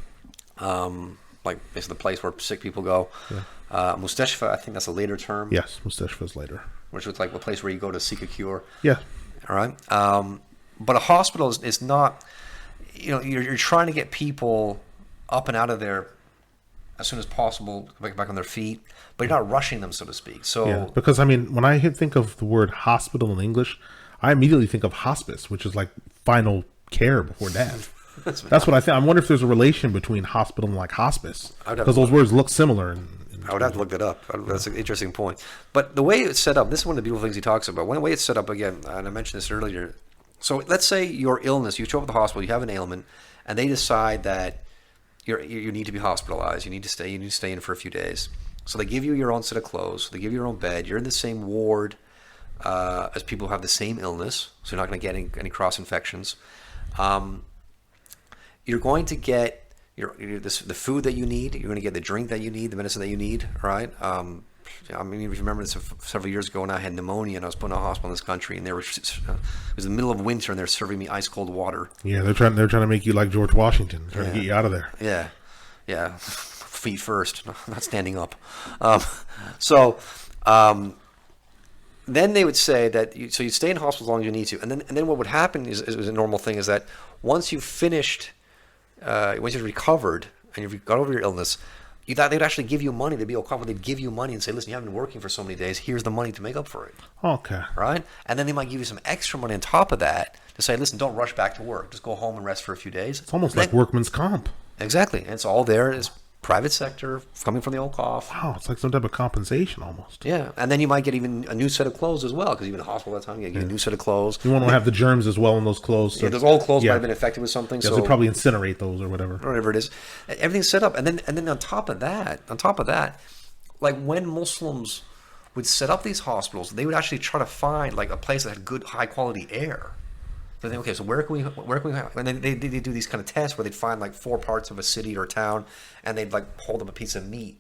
Like basically the place where sick people go. Yeah. Mustashfa, I think that's a later term. Yes, Mustashfa is later. Which is like the place where you go to seek a cure. Yeah. All right. But a hospital is not, you're trying to get people up and out of there as soon as possible, back on their feet, but you're not rushing them, so to speak. So because I mean, when I think of the word hospital in English, I immediately think of hospice, which is like final care before death. That's what I think. I wonder if there's a relation between hospital and like hospice, because those words look similar. I would have to look that up. That's an interesting point. But the way it's set up, this is one of the beautiful things he talks about. One way it's set up, again, and I mentioned this earlier. So let's say your illness, you show up at the hospital, you have an ailment, and they decide that you need to be hospitalized. You need to stay in for a few days. So they give you your own set of clothes. They give you your own bed. You're in the same ward as people who have the same illness, so you're not going to get any cross infections. You're going to get the food that you need. You're going to get the drink that you need, the medicine that you need, right? I mean, if you remember this several years ago, and I had pneumonia, and I was put in a hospital in this country, and it was the middle of winter, and they're serving me ice cold water. Yeah, they're trying to make you like George Washington, trying to get you out of there. Yeah, yeah, feet first, not standing up. So then they would say that you stay in hospital as long as you need to, and then what would happen is a normal thing is that once you've finished, once you've recovered and you've got over your illness, they'd actually give you money. They'd be okay, they'd give you money and say, listen, you haven't been working for so many days. Here's the money to make up for it. Okay. Right? And then they might give you some extra money on top of that to say, listen, don't rush back to work. Just go home and rest for a few days. It's almost like workman's comp. Exactly. And it's all there. It's private sector coming from the old cough. Wow, it's like some type of compensation almost. Yeah. And then you might get even a new set of clothes as well, because you've been in the hospital that time. You get a new set of clothes. You want to have the germs as well in those clothes. So those old clothes might have been infected with something. Yeah, so they probably incinerate those or whatever. Whatever it is. Everything's set up. And then on top of that, like when Muslims would set up these hospitals, they would actually try to find like a place that had good, high quality air. So they think, okay, so where can we have, and then they do these kind of tests where they'd find like 4 parts of a city or a town, and they'd like hold up a piece of meat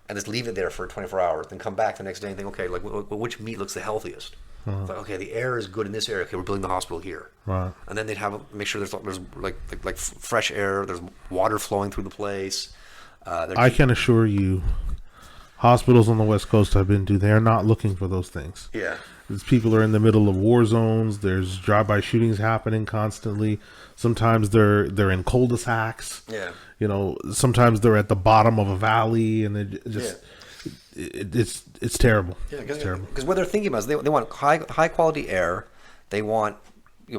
and just leave it there for 24 hours, then come back the next day and think, okay, like which meat looks the healthiest? It's like, okay, the air is good in this area. Okay, we're building the hospital here. Right. And then they'd make sure there's like fresh air, there's water flowing through the place. I can assure you, hospitals on the West Coast I've been to, they're not looking for those things. Yeah. These people are in the middle of war zones. There's drive-by shootings happening constantly. Sometimes they're in cul-de-sacs. Yeah. You know, sometimes they're at the bottom of a valley, and it just it's terrible. Yeah, it's terrible. Because what they're thinking about is they want high quality air. They want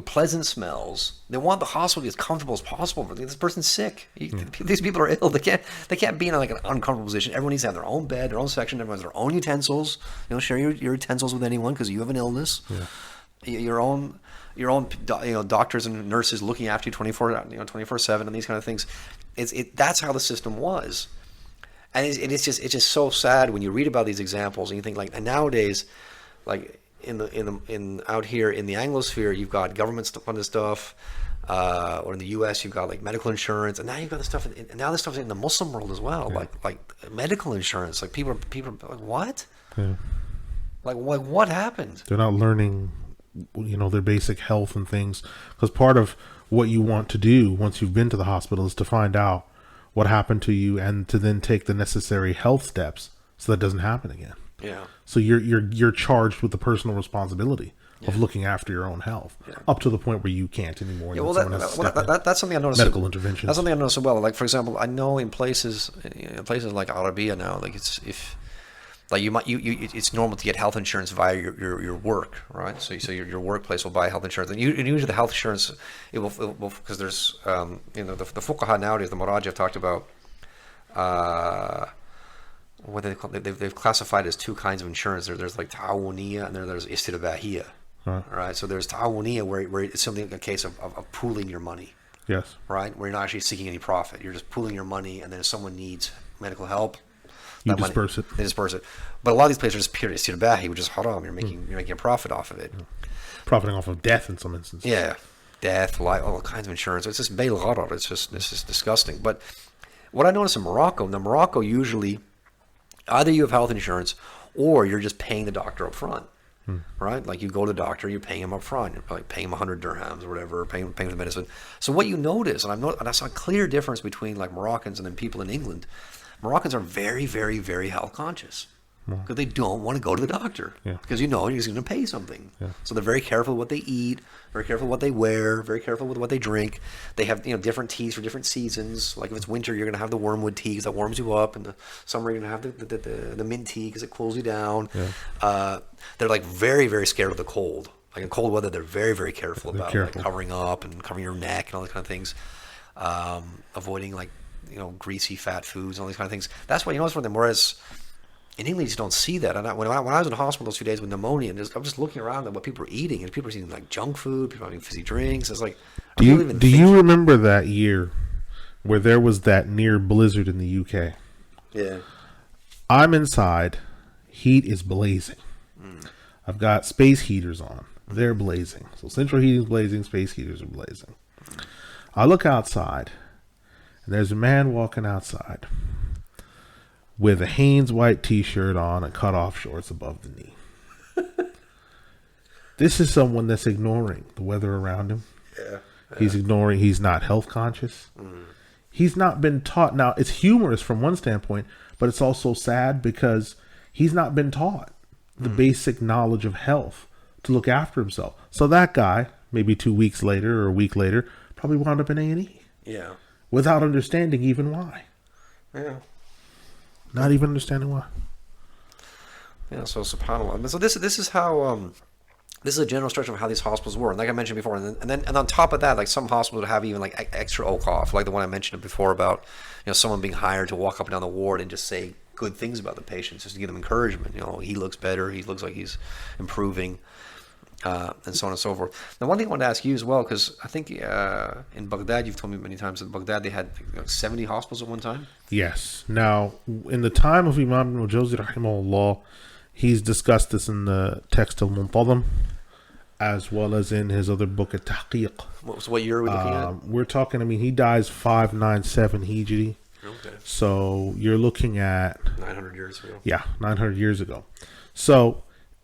pleasant smells. They want the hospital to be as comfortable as possible. This person's sick. These people are ill. They can't be in like an uncomfortable position. Everyone needs to have their own bed, their own section. Everyone has their own utensils. You don't share your utensils with anyone because you have an illness. Yeah. Your own doctors and nurses looking after you 24/7 and these kind of things. That's how the system was. And it's just so sad when you read about these examples and you think like, and nowadays, like in out here in the Anglosphere, you've got government funded stuff, or in the U.S. you've got like medical insurance, and now you've got the stuff. And now this stuff's in the Muslim world as well, like medical insurance. Like people are like, what? Yeah. Like what happened? They're not learning, their basic health and things, because part of what you want to do once you've been to the hospital is to find out what happened to you and to then take the necessary health steps so that doesn't happen again. Yeah. So you're charged with the personal responsibility of looking after your own health up to the point where you can't anymore. Yeah, well, that's something I noticed. Medical intervention. That's something I noticed as well. Like for example, I know in places like Arabia now, like it's normal to get health insurance via your work, right? So your workplace will buy health insurance, and usually the health insurance it will because there's the fuqaha nowadays, the Murajih have talked about. What they've classified as 2 kinds of insurance. There's like ta'awuniya and there's istirbahiya. Right. So there's ta'awuniya where it's something a case of pooling your money. Yes. Right. Where you're not actually seeking any profit. You're just pooling your money, and then if someone needs medical help, you disperse it. They disperse it. But a lot of these places are just pure istirbahi, which is haram. You're making a profit off of it. Profiting off of death in some instances. Yeah. Death, life, all kinds of insurance. It's just bail gharar. It's just disgusting. But what I noticed in Morocco usually either you have health insurance or you're just paying the doctor up front, right? Like you go to the doctor, you pay him up front. You're like paying him 100 dirhams or whatever, paying for the medicine. So what you notice, and I saw a clear difference between like Moroccans and then people in England. Moroccans are very, very, very health conscious because they don't want to go to the doctor because you're going to pay something. Yeah. So they're very careful with what they eat, very careful with what they wear, very careful with what they drink. They have different teas for different seasons. Like if it's winter, you're going to have the wormwood tea because that warms you up, and the summer you're going to have the mint tea because it cools you down. Yeah. They're like very, very scared of the cold. Like in cold weather, they're very, very careful about like covering up and covering your neck and all these kind of things. Avoiding like greasy, fat foods and all these kind of things. That's what you notice from them. Whereas in England, you just don't see that. And when I was in the hospital those few days with pneumonia, and I'm just looking around at what people are eating, and people are eating like junk food, people are having fizzy drinks. It's like, do you remember that year where there was that near blizzard in the UK? Yeah. I'm inside. Heat is blazing. I've got space heaters on. They're blazing. So central heating is blazing. Space heaters are blazing. I look outside, and there's a man walking outside with a Hanes white t-shirt on and cut off shorts above the knee. This is someone that's ignoring the weather around him. Yeah. He's not health conscious. He's not been taught. Now, it's humorous from one standpoint, but it's also sad because he's not been taught the basic knowledge of health to look after himself. So that guy, maybe 2 weeks later or a week later, probably wound up in A&E. Yeah. Without understanding even why. Yeah. Not even understanding why. Yeah, so subhanAllah. So this is how this is a general structure of how these hospitals work. And like I mentioned before, and on top of that, like some hospitals would have even like extra OCOF, like the one I mentioned before about someone being hired to walk up and down the ward and just say good things about the patients, just to give them encouragement. He looks better, he looks like he's improving, and so on and so forth. Now, one thing I wanted to ask you as well, because I think in Baghdad, you've told me many times, in Baghdad they had 70 hospitals at one time. Yes. Now, in the time of Imam al-Jawzi, rahimahullah, he's discussed this in the text al-Muntazam, as well as in his other book, al-Tahqiq. What year are we looking at? We're talking, he dies 597 Hijri. Okay. So you're looking at 900 years ago. Yeah, 900 years ago. So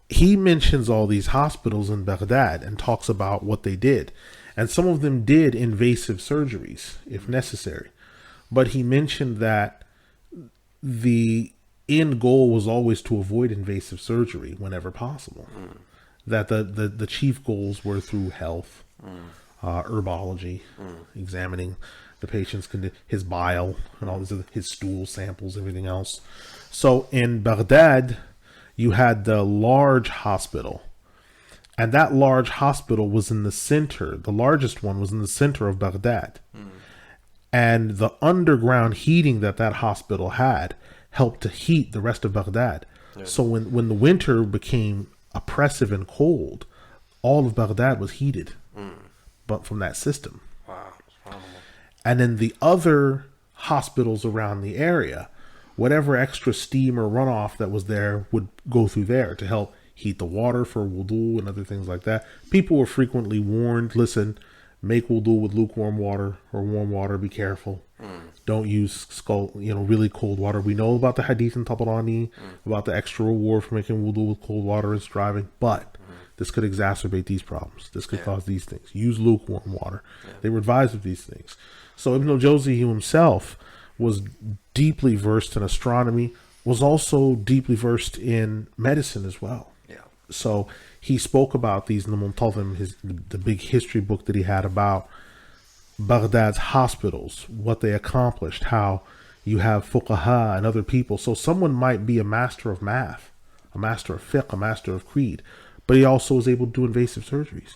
he mentions all these hospitals in Baghdad and talks about what they did. And some of them did invasive surgeries, if necessary. But he mentioned that the end goal was always to avoid invasive surgery whenever possible. That the chief goals were through health, herbology, examining the patient's his bile and all this, his stool samples, everything else. So in Baghdad, you had the large hospital, and that large hospital was in the center. The largest one was in the center of Baghdad, and the underground heating that hospital had helped to heat the rest of Baghdad. Yeah. So when the winter became oppressive and cold, all of Baghdad was heated, but from that system. Wow. And then the other hospitals around the area, whatever extra steam or runoff that was there would go through there to help heat the water for wudu and other things like that. People were frequently warned, listen, make wudu with lukewarm water or warm water, be careful. Don't use really cold water. We know about the hadith in Tabarani, about the extra reward for making wudu with cold water as driving, but this could exacerbate these problems. This could cause these things. Use lukewarm water. They were advised of these things. So Ibn al-Jawzi himself was deeply versed in astronomy, was also deeply versed in medicine as well. Yeah. So he spoke about these in the Muntazim, the big history book that he had about Baghdad's hospitals, what they accomplished, how you have fuqaha and other people. So someone might be a master of math, a master of fiqh, a master of creed, but he also is able to do invasive surgeries.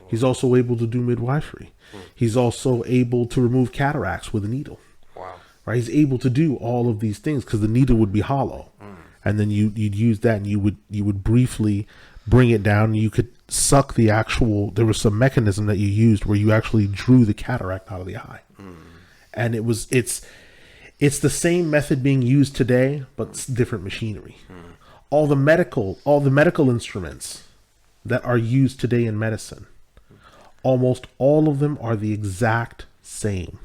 He's also able to do midwifery. He's also able to remove cataracts with a needle. Wow. Right? He's able to do all of these things because the needle would be hollow. And then you'd use that and you would briefly bring it down and you could suck the actual, there was some mechanism that you used where you actually drew the cataract out of the eye. And it's the same method being used today, but it's different machinery. All the medical instruments that are used today in medicine, almost all of them are the exact same.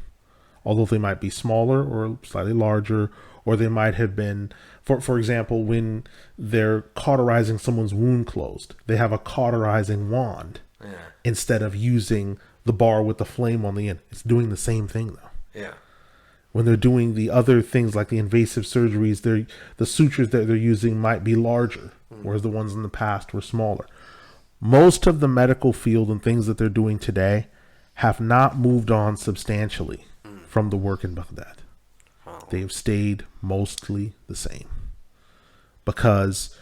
Although they might be smaller or slightly larger, or they might have been, for example, when they're cauterizing someone's wound closed, they have a cauterizing wand instead of using the bar with the flame on the end. It's doing the same thing though. Yeah. When they're doing the other things like the invasive surgeries, the sutures that they're using might be larger, whereas the ones in the past were smaller. Most of the medical field and things that they're doing today have not moved on substantially from the work in Baghdad. They have stayed mostly the same because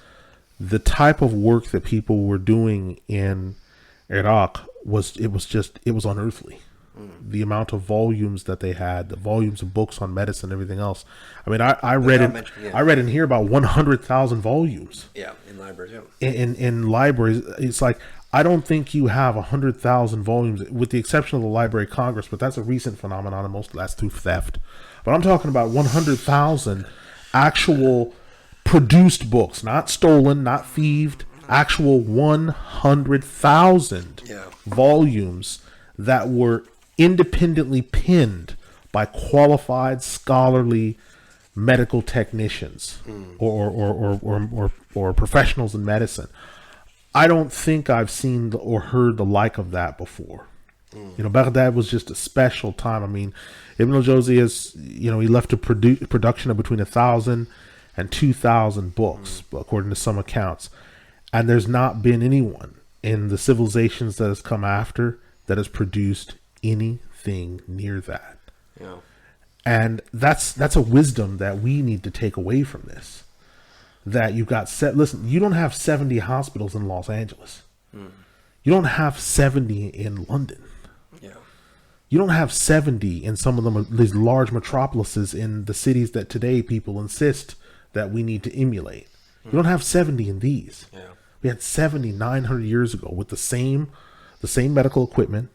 the type of work that people were doing in Iraq was unearthly. The amount of volumes that they had, the volumes of books on medicine, everything else. I mean, I read in here about 100,000 volumes. Yeah, in libraries. Yeah. In libraries, it's like I don't think you have 100,000 volumes, with the exception of the Library of Congress, but that's a recent phenomenon, and most of that's through theft. But I'm talking about 100,000 actual produced books, not stolen, not thieved, actual 100,000 volumes that were independently penned by qualified scholarly medical technicians or professionals in medicine. I don't think I've seen or heard the like of that before. You know, Baghdad was just a special time. I mean, Ibn al-Jawzi is, you know, he left a production of between 1,000 and 2,000 books, according to some accounts. And there's not been anyone in the civilizations that has come after that has produced anything near that. Yeah. And that's a wisdom that we need to take away from this. That you've got listen, you don't have 70 hospitals in Los Angeles. You don't have 70 in London. Yeah. You don't have 70 in some of them, these large metropolises in the cities that today people insist that we need to emulate. You don't have 70 in these. Yeah. We had 70 900 years ago with the same medical equipment,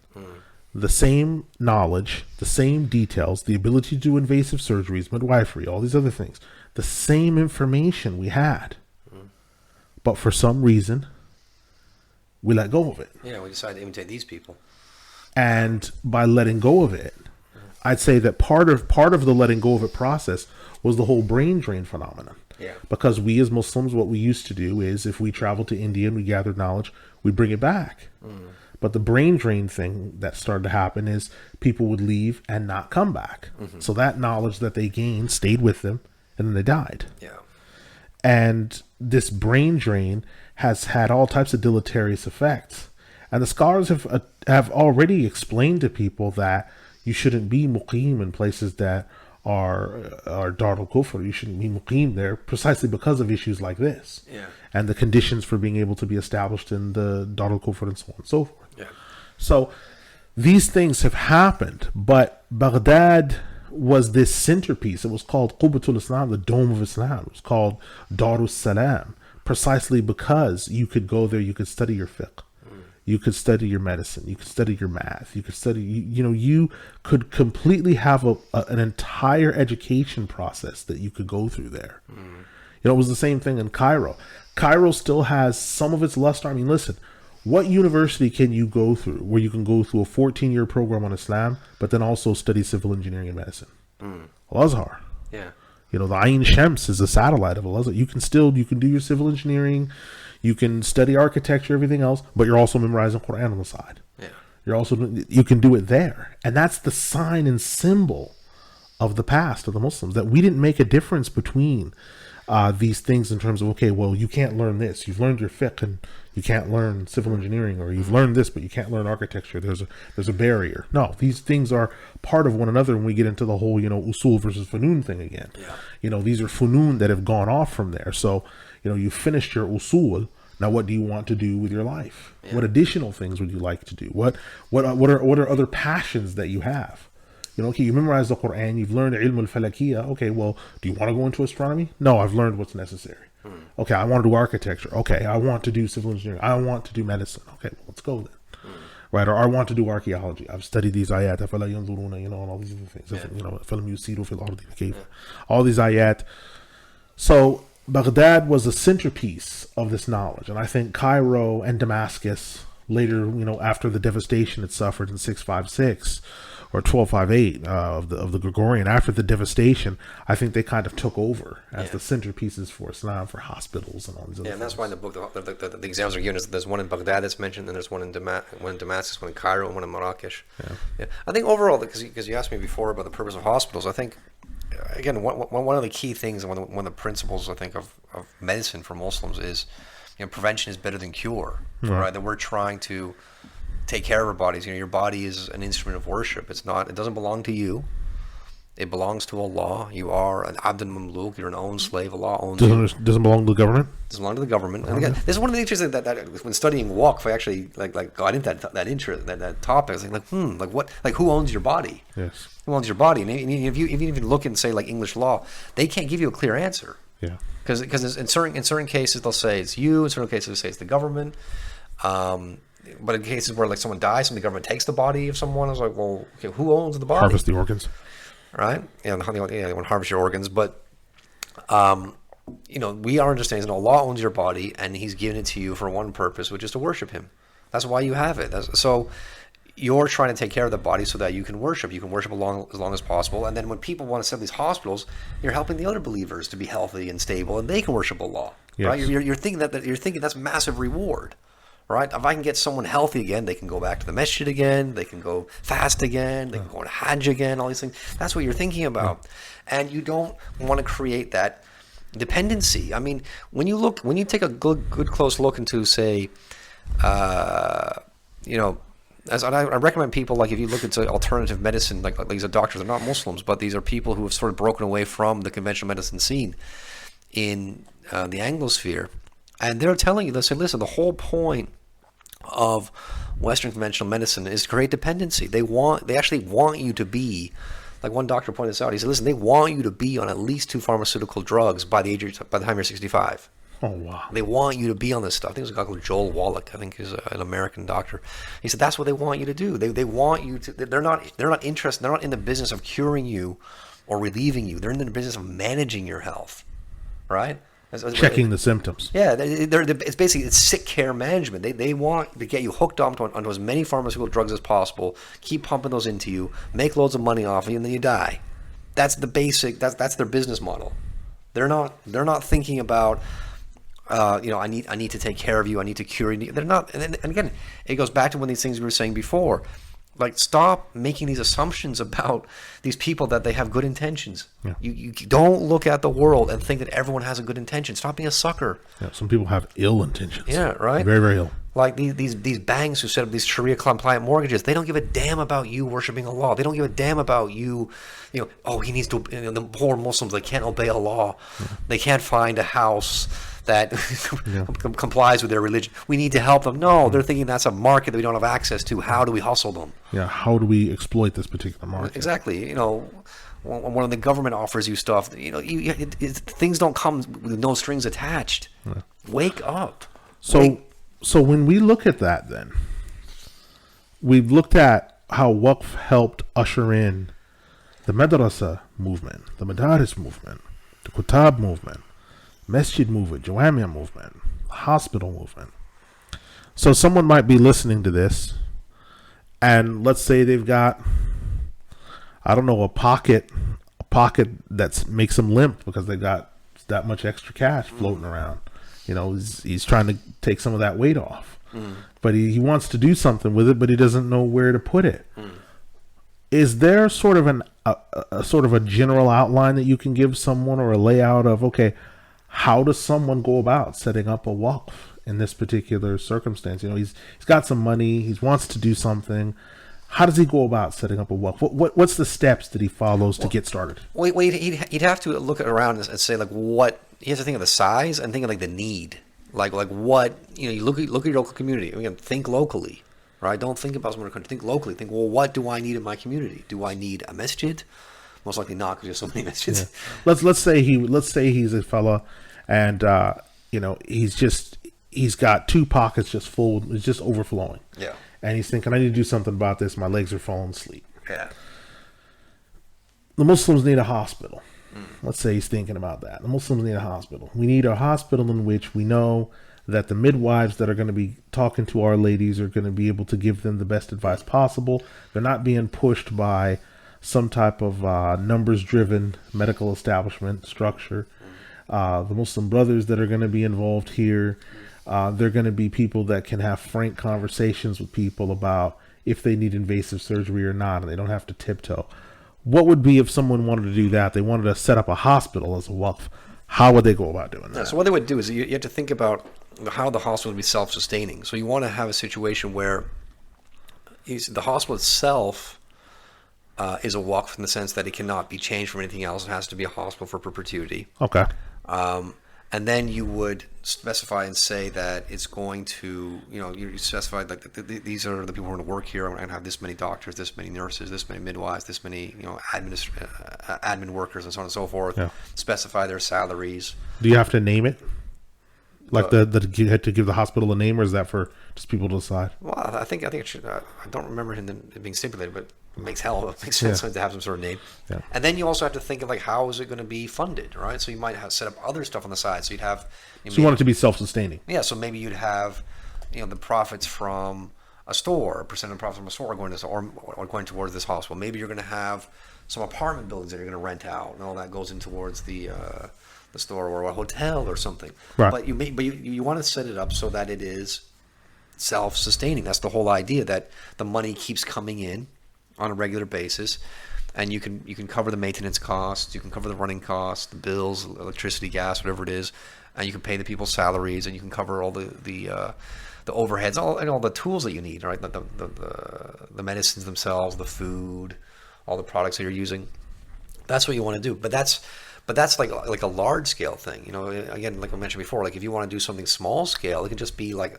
the same knowledge, the same details, the ability to do invasive surgeries, midwifery, all these other things. The same information we had. But for some reason, we let go of it. Yeah, we decided to imitate these people. And by letting go of it, I'd say that part of the letting go of it process was the whole brain drain phenomenon. Yeah. Because we as Muslims, what we used to do is if we traveled to India and we gathered knowledge, we bring it back. But the brain drain thing that started to happen is people would leave and not come back. So that knowledge that they gained stayed with them and then they died. Yeah. And this brain drain has had all types of deleterious effects. And the scholars have already explained to people that you shouldn't be muqim in places that are Darul Kufr. You shouldn't be muqim there precisely because of issues like this. Yeah. And the conditions for being able to be established in the Darul Kufr and so on and so forth. Yeah. So these things have happened, but Baghdad was this centerpiece. It was called Qubatul Islam, the Dome of Islam. It was called Darus Salam, precisely because you could go there, you could study your fiqh. You could study your medicine. You could study your math. You could study, you could completely have an entire education process that you could go through there. You know, it was the same thing in Cairo. Cairo still has some of its luster. I mean, listen, what university can you go through where you can go through a 14-year program on Islam, but then also study civil engineering and medicine? Al-Azhar. Yeah. You know, the Ain Shams is a satellite of Al-Azhar. You can do your civil engineering. You can study architecture, everything else, but you're also memorizing Quran on the side. Yeah. You can do it there. And that's the sign and symbol of the past of the Muslims, that we didn't make a difference between these things in terms of, okay, well, you can't learn this. You've learned your fiqh and you can't learn civil engineering, or you've learned this, but you can't learn architecture. There's a barrier. No, these things are part of one another when we get into the whole, usul versus funun thing again. Yeah. These are funun that have gone off from there. So, you finished your usul. Now, what do you want to do with your life? Yeah. What additional things would you like to do? What are other passions that you have? Okay, you memorize the Quran, you've learned ilm al-falakiyya. Okay, well, do you want to go into astronomy? No, I've learned what's necessary. Okay, I want to do architecture. Okay, I want to do civil engineering. I want to do medicine. Okay, well, let's go then. Right, or I want to do archaeology. I've studied these ayat, أَفَلَا يَنْظُرُونَ, and all these other things. فَلَمْ يُسِيرُوا فِي الْأَرْضِ كَيْفَ. All these ayat. So Baghdad was a centerpiece of this knowledge, and I think Cairo and Damascus later, after the devastation it suffered in 656 or 1258 of the Gregorian, after the devastation, I think they kind of took over as the centerpieces for Islam, for hospitals and all these other things. And that's why in the book the examples are given. There's one in Baghdad that's mentioned, and there's one in Damascus, one in Cairo, and one in Marrakesh. Yeah. I think overall, because you asked me before about the purpose of hospitals, I think, again, one of the key things and one of the principles, I think, of medicine for Muslims is, prevention is better than cure. Right? That we're trying to take care of our bodies. Your body is an instrument of worship. It doesn't belong to you. It belongs to Allah. You are an abd mamluk. You're an owned slave. Allah owns you. Doesn't belong to the government. Doesn't belong to the government. And again, this is one of the interesting that when studying Waqf, I actually got into that interest, that topic. I was like, who owns your body? Yes. Who owns your body? And if you even look and say like English law, they can't give you a clear answer. Yeah. Because in certain cases they'll say it's you. In certain cases they'll say it's the government. But in cases where someone dies and the government takes the body of someone, I was like, well, okay, who owns the body? Harvest the organs. Right? Yeah, they want to harvest your organs. But, we are understanding that Allah owns your body and He's given it to you for one purpose, which is to worship Him. That's why you have it. So, you're trying to take care of the body so that you can worship. You can worship as long as possible. And then when people want to set up these hospitals, you're helping the other believers to be healthy and stable, and they can worship Allah. Yes. Right? You're thinking that's massive reward. Right? If I can get someone healthy again, they can go back to the masjid again. They can go fast again. They can go on Hajj again. All these things. That's what you're thinking about, and you don't want to create that dependency. I mean, when you take a good close look into, say, as I recommend people, like if you look into alternative medicine, like these are doctors, they're not Muslims, but these are people who have sort of broken away from the conventional medicine scene in the Anglosphere, and they're telling you, they say, listen, the whole point of Western conventional medicine is to create dependency. They actually want you to be, like one doctor pointed this out. He said, listen, they want you to be on at least 2 pharmaceutical drugs by the time you're 65. Oh, wow. They want you to be on this stuff. I think it was a guy called Joel Wallach. I think he's an American doctor. He said that's what they want you to do. They want you to. They're not interested. They're not in the business of curing you or relieving you. They're in the business of managing your health, right? Checking the symptoms. Yeah, it's basically sick care management. They want to get you hooked up onto as many pharmaceutical drugs as possible, keep pumping those into you, make loads of money off of you, and then you die. That's the basic. That's their business model. They're not thinking about. I need to take care of you. I need to cure you. They're not. And again, it goes back to one of these things we were saying before. Like, stop making these assumptions about these people that they have good intentions. Yeah. You don't look at the world and think that everyone has a good intention. Stop being a sucker. Yeah, some people have ill intentions. Yeah, right. Very, very ill. Like these banks who set up these Sharia compliant mortgages, they don't give a damn about you worshiping Allah. They don't give a damn about you. He needs to. The poor Muslims, they can't obey Allah. Yeah. They can't find a house that complies with their religion. We need to help them. No, they're thinking that's a market that we don't have access to. How do we hustle them? Yeah, how do we exploit this particular market? Exactly. When the government offers you stuff, things don't come with no strings attached. Yeah. Wake up. So when we look at that, then we've looked at how Waqf helped usher in the madrasa movement, the madaris movement, the kutab movement, masjid movement, jawamiya movement, hospital movement. So someone might be listening to this, and let's say they've got, I don't know, a pocket that makes them limp because they got that much extra cash floating around. He's trying to take some of that weight off, but he wants to do something with it, but he doesn't know where to put it. Is there sort of a general outline that you can give someone, or a layout of, okay, how does someone go about setting up a waqf in this particular circumstance? He's got some money, he wants to do something. How does he go about setting up a waqf? What's the steps that he follows to get started? Well, he'd have to look around and say, like, what he has to think of the size and think of, like, the need, like what you look at your local community. Again, think locally, right? Don't think about someone in the country. Think locally. Think, well, what do I need in my community? Do I need a masjid? Most likely not, because there's so many masjids. Yeah. Let's say he's a fella, and he's got 2 pockets just full, it's just overflowing. Yeah. And he's thinking, I need to do something about this. My legs are falling asleep. Yeah. The Muslims need a hospital. Let's say he's thinking about that. The Muslims need a hospital. We need a hospital in which we know that the midwives that are going to be talking to our ladies are going to be able to give them the best advice possible. They're not being pushed by some type of numbers-driven medical establishment structure. The Muslim brothers that are going to be involved here, they're going to be people that can have frank conversations with people about if they need invasive surgery or not, and they don't have to tiptoe. What would be if someone wanted to do that? They wanted to set up a hospital as a waqf. How would they go about doing that? Yeah, so what they would do is you have to think about how the hospital would be self-sustaining. So you want to have a situation where the hospital itself is a waqf in the sense that it cannot be changed from anything else. It has to be a hospital for perpetuity. Okay. And then you would specify and say that it's going to, you specify like these are the people who are going to work here. I'm going to have this many doctors, this many nurses, this many midwives, this many, admin workers, and so on and so forth. Yeah. Specify their salaries. Do you have to name it? Like you had to give the hospital a name, or is that for just people to decide? Well, I think it should. I don't remember it being stipulated, but it makes sense to have some sort of name. Yeah. And then you also have to think of, like, how is it going to be funded, right? So you might have set up other stuff on the side. So you'd have. So you want it to be self-sustaining. Yeah. So maybe you'd have, the profits from a store, a percent of the profits from a store are going to or going towards this hospital. Maybe you're going to have some apartment buildings that you're going to rent out, and all that goes in towards the store or a hotel or something. Right. But you want to set it up so that it is self-sustaining. That's the whole idea, that the money keeps coming in on a regular basis, and you can cover the maintenance costs, you can cover the running costs, the bills, electricity, gas, whatever it is, and you can pay the people's salaries, and you can cover all the overheads, all the tools that you need, right? The medicines themselves, the food, all the products that you're using. That's what you want to do. But that's like a large scale thing. You know, again, like I mentioned before, like if you want to do something small scale, it can just be like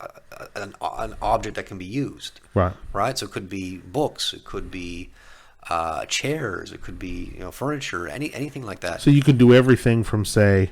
an object that can be used. Right. Right. So it could be books, it could be chairs, it could be, you know, furniture, anything like that. So you could do everything from, say,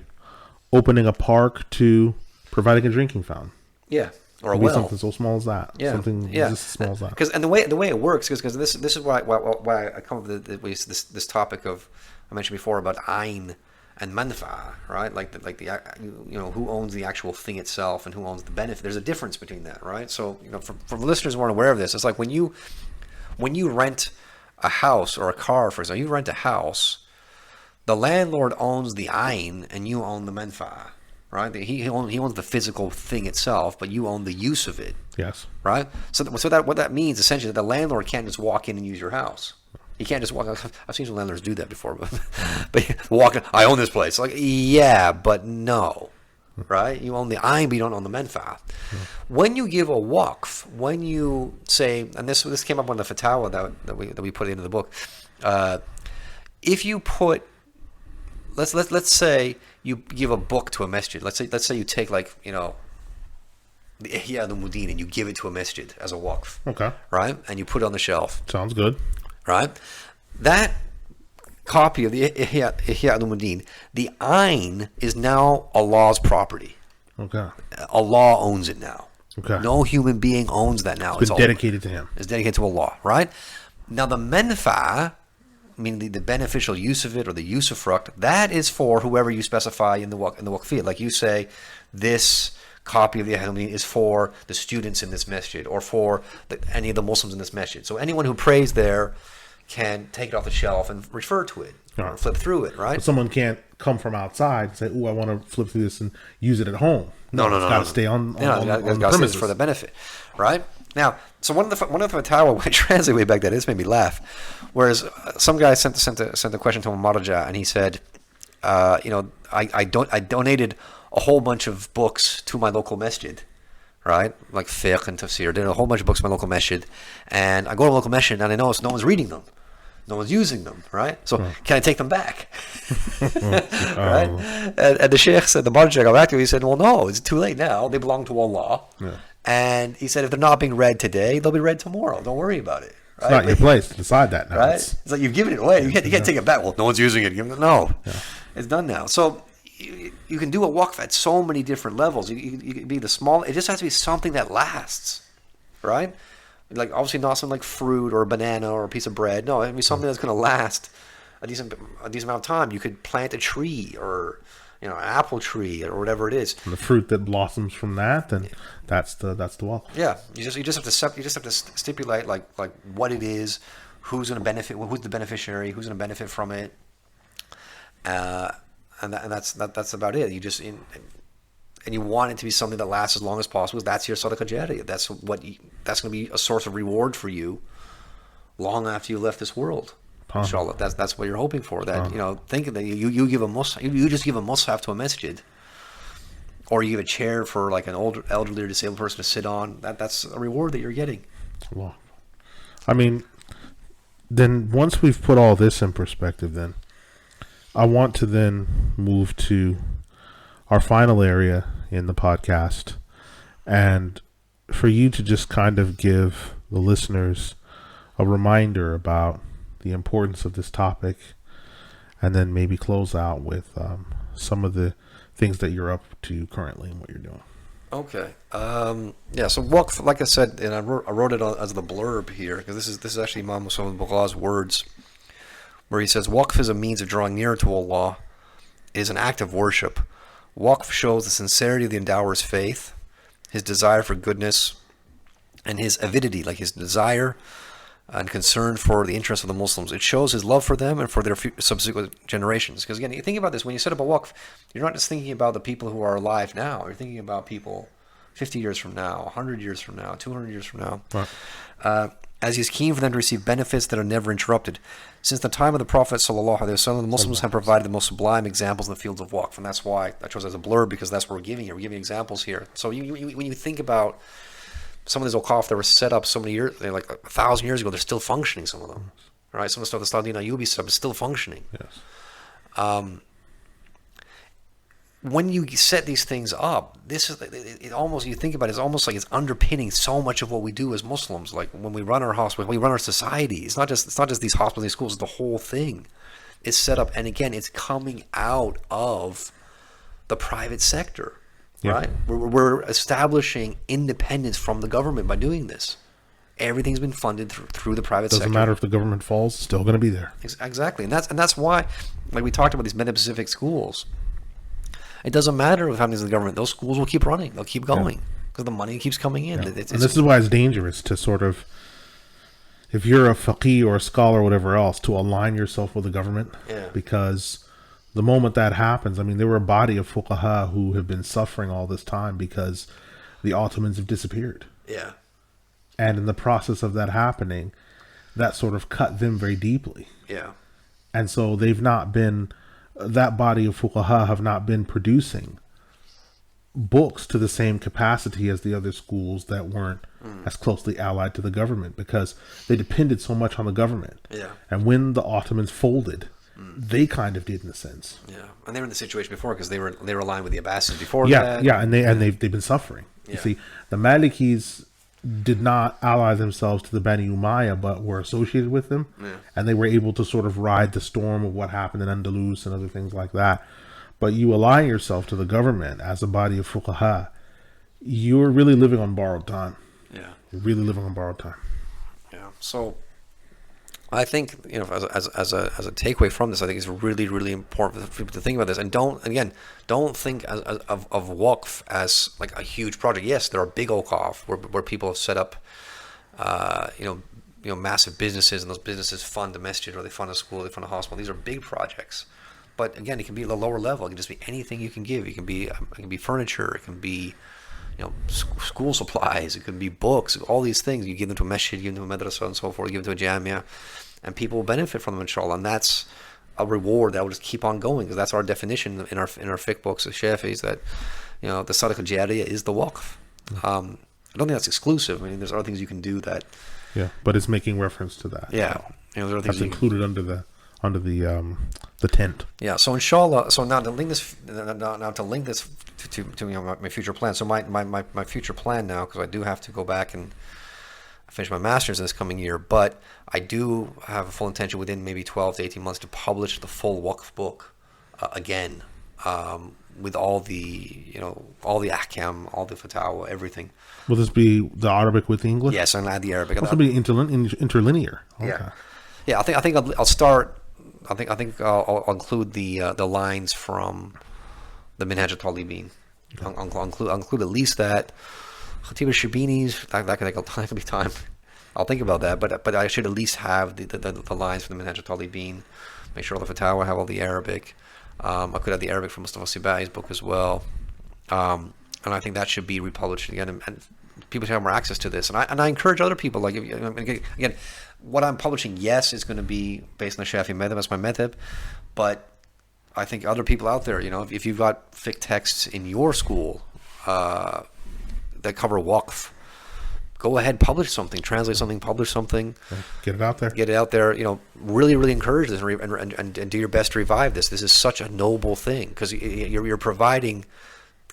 opening a park to providing a drinking fountain. Yeah. Or a Maybe well. something so small as that. Yeah. Something just as small as that. Because the way it works, because this is why I come up with this topic of, I mentioned before about ayn and manfa, right? Like the you know, who owns the actual thing itself and who owns the benefit. There's a difference between that, right? So, you know, for listeners who aren't aware of this, it's like when you rent a house or a car, for example, you rent a house, the landlord owns the ayn and you own the manfa, right? He owns the physical thing itself, but you own the use of it. Yes. Right? So that what that means essentially, that the landlord can't just walk in and use your house. He can't just walk. I've seen some landlords do that before, but walk in, I own this place. Like, yeah, but no, right? You own the ayn, but you don't own the manfa. When you give a waqf, when you say, and this came up on the fatwa that we put into the book, if you put, let's say you give a book to a masjid. Let's say you take, like, you know, the Ihya al-Muddin and you give it to a masjid as a waqf. Okay. Right? And you put it on the shelf. Sounds good. Right? That copy of the Ihya al-Muddin, the ayn is now Allah's property. Okay. Allah owns it now. Okay. No human being owns that now. It's been dedicated to him. It's dedicated to Allah, right? Now the manfa, meaning the beneficial use of it or the usufruct, that is for whoever you specify in the waqfiyah. Like you say, this copy of the al-Muddin is for the students in this masjid or for any of the Muslims in this masjid. So anyone who prays there can take it off the shelf and refer to it, or flip through it, right? But someone can't come from outside and say, "Oh, I want to flip through this and use it at home." No, it's got to stay on the premises for the benefit, right? Now, so one of the fatwa I translated way back then, this made me laugh. Whereas some guy sent a question to a Maharaja, and he said, you know, I donated a whole bunch of books to my local masjid, right? Like fiqh and tafsir. Did a whole bunch of books to my local masjid, and I go to the local masjid and I notice no one's reading them. No one's using them, right? So can I take them back? Right? And the sheikh said, the Maharaja got back to him, he said, well, no, it's too late now. They belong to Allah. Yeah. And he said, if they're not being read today, they'll be read tomorrow. Don't worry about it. Right? It's not your place to decide that now. Right? It's like you've given it away. You can't take it back. Well, no one's using it. No. Yeah. It's done now. So you can do a waqf at so many different levels. You can be the small. It just has to be something that lasts, right? Like obviously not something like fruit or a banana or a piece of bread. No, it'd be something that's going to last a decent amount of time. You could plant a tree or, you know, an apple tree or whatever it is. And the fruit that blossoms from that, then that's the waqf. Yeah, you just have to stipulate like what it is, who's going to benefit, who's the beneficiary, who's going to benefit from it, and that's about it. You just and you want it to be something that lasts as long as possible. That's your sadaqah jariyah. That's going to be a source of reward for you long after you left this world. Inshallah, that's what you're hoping for. That, you know, thinking that you give a mushaf, you just give a mushaf to a masjid, or you give a chair for like an elderly or disabled person to sit on. That's a reward that you're getting. Well, I mean, then once we've put all this in perspective, then I want to then move to our final area in the podcast, and for you to just kind of give the listeners a reminder about the importance of this topic, and then maybe close out with some of the things that you're up to currently and what you're doing. Okay. Yeah. So waqf, like I said, and I wrote it as the blurb here, because this is actually Imam Muhammad Bughaw's words, where he says, "Waqf is a means of drawing nearer to Allah. It is an act of worship. Waqf shows the sincerity of the endower's faith, his desire for goodness, and his avidity, like his desire and concern for the interests of the Muslims. It shows his love for them and for their subsequent generations. Because again, you think about this, when you set up a waqf, you're not just thinking about the people who are alive now. You're thinking about people 50 years from now, 100 years from now, 200 years from now. Right. As he is keen for them to receive benefits that are never interrupted. Since the time of the Prophet ﷺ, the Muslims have provided the most sublime examples in the fields of waqf. And that's why I chose as a blurb, because that's what we're giving here. We're giving examples here. So when you think about some of these waqaf that were set up so many years, like 1,000 years ago, they're still functioning, some of them. Right? Some of the stuff, the Saladin Ayyubi stuff is still functioning. Yes. When you set these things up, this is it almost, you think about it, it's almost like it's underpinning so much of what we do as Muslims. Like when we run our hospital, when we run our society, it's not just these hospitals, these schools, it's the whole thing. It's set up, and again, it's coming out of the private sector, right? We're establishing independence from the government by doing this. Everything's been funded through the private sector. Doesn't matter if the government falls; it's still going to be there. Exactly, and that's why, like we talked about these meta-Pacific schools. It doesn't matter what happens to the government; those schools will keep running; they'll keep going because the money keeps coming in. And this is why it's dangerous to sort of, if you're a faqih or a scholar or whatever else, to align yourself with the government. Because the moment that happens, I mean, there were a body of fuqaha who have been suffering all this time because the Ottomans have disappeared. Yeah. And in the process of that happening, that sort of cut them very deeply. Yeah. And so they've not been, that body of fuqaha have not been producing books to the same capacity as the other schools that weren't as closely allied to the government, because they depended so much on the government. Yeah. And when the Ottomans folded, they kind of did, in a sense. Yeah. And they were in the situation before because they were aligned with the Abbasids before that. Yeah, and they've been suffering. You see, the Malikis did not ally themselves to the Bani Umayyah, but were associated with them, and they were able to sort of ride the storm of what happened in Andalus and other things like that. But you align yourself to the government as a body of fuqaha, you're really living on borrowed time. Yeah, you're really living on borrowed time. Yeah. So I think, as a takeaway from this, I think it's really, really important for people to think about this, and don't think of waqf as like a huge project. Yes, there are big waqf where people have set up, massive businesses, and those businesses fund a masjid, or they fund a school, they fund a hospital. These are big projects. But again, it can be at a lower level. It can just be anything you can give. It can be furniture. It can be, school supplies. It can be books. All these things. You give them to a masjid, you give them to a madrasa, and so forth. You give them to a jamia, and people will benefit from them, inshallah. And that's a reward that will just keep on going, because that's our definition in our fiqh books of Shafis, that the sadaqah jariyah is the waqf. I don't think that's exclusive. I mean, there's other things you can do that. Yeah, but it's making reference to that. Yeah, there are things that's included under the tent. Yeah. So inshallah. So now to link this to my future plan. So my future plan now, because I do have to go back and finish my master's in this coming year, but I do have a full intention within maybe 12 to 18 months to publish the full waqf book again, with all the ahkam, all the fatawa, everything. Will this be the Arabic with the English? Yes, and add the Arabic. This will be interlinear. Okay. Yeah. I think I'll start. I think I'll include the lines from the Minhaj al-Talibin. Okay. I'll include at least that. Khatib al-Shibini's, that could be time. I'll think about that, but I should at least have the lines from the Minhaj al-Talibin. Make sure all the Fatawa have all the Arabic. I could have the Arabic from Mustafa Sibai's book as well. And I think that should be republished again, and people should have more access to this. And I encourage other people, like, again, what I'm publishing, yes, is going to be based on the Shafi madhab. That's my madhab. But I think other people out there, if you've got fiqh texts in your school that cover waqf, go ahead, publish something, translate something, publish something. Get it out there. Get it out there. Really, really encourage this, and do your best to revive this. This is such a noble thing, because you're providing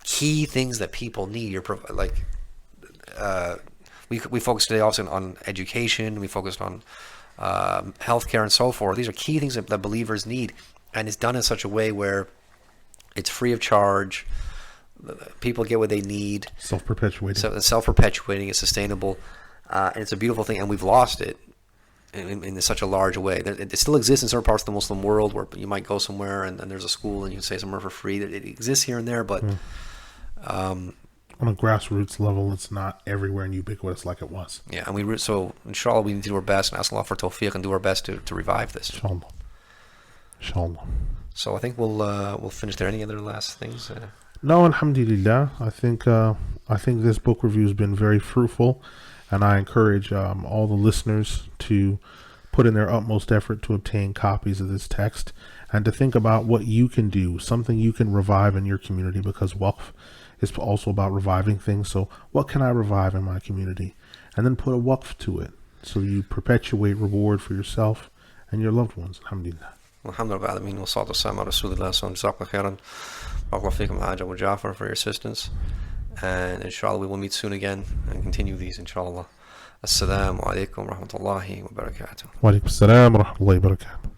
key things that people need. We focused today also on education. We focused on healthcare and so forth. These are key things that believers need, and it's done in such a way where it's free of charge. People get what they need. Self-perpetuating. So it's self-perpetuating. It's sustainable, and it's a beautiful thing. And we've lost it in such a large way. It still exists in certain parts of the Muslim world, where you might go somewhere and there's a school and you can stay somewhere for free. It exists here and there, but On a grassroots level, it's not everywhere and ubiquitous like it was. Yeah, and so inshallah we need to do our best and ask Allah for tawfiq and do our best to revive this. Inshallah. Inshallah. So I think we'll finish there. Any other last things? No, alhamdulillah. I think this book review has been very fruitful, and I encourage all the listeners to put in their utmost effort to obtain copies of this text and to think about what you can do, something you can revive in your community, because waqf is also about reviving things. So what can I revive in my community? And then put a waqf to it so you perpetuate reward for yourself and your loved ones. Alhamdulillah. Alhamdulillah, wa salatu wassalamu ala rasulillah. So jazakallah khairan. Barakallahu fikum al-Hajj Abu Ja'far for your assistance. And inshallah we will meet soon again and continue these inshallah. Assalamu alaikum wa rahmatullahi wa barakatuh. Wa alaikum assalam wa rahmatullahi wa barakatuh.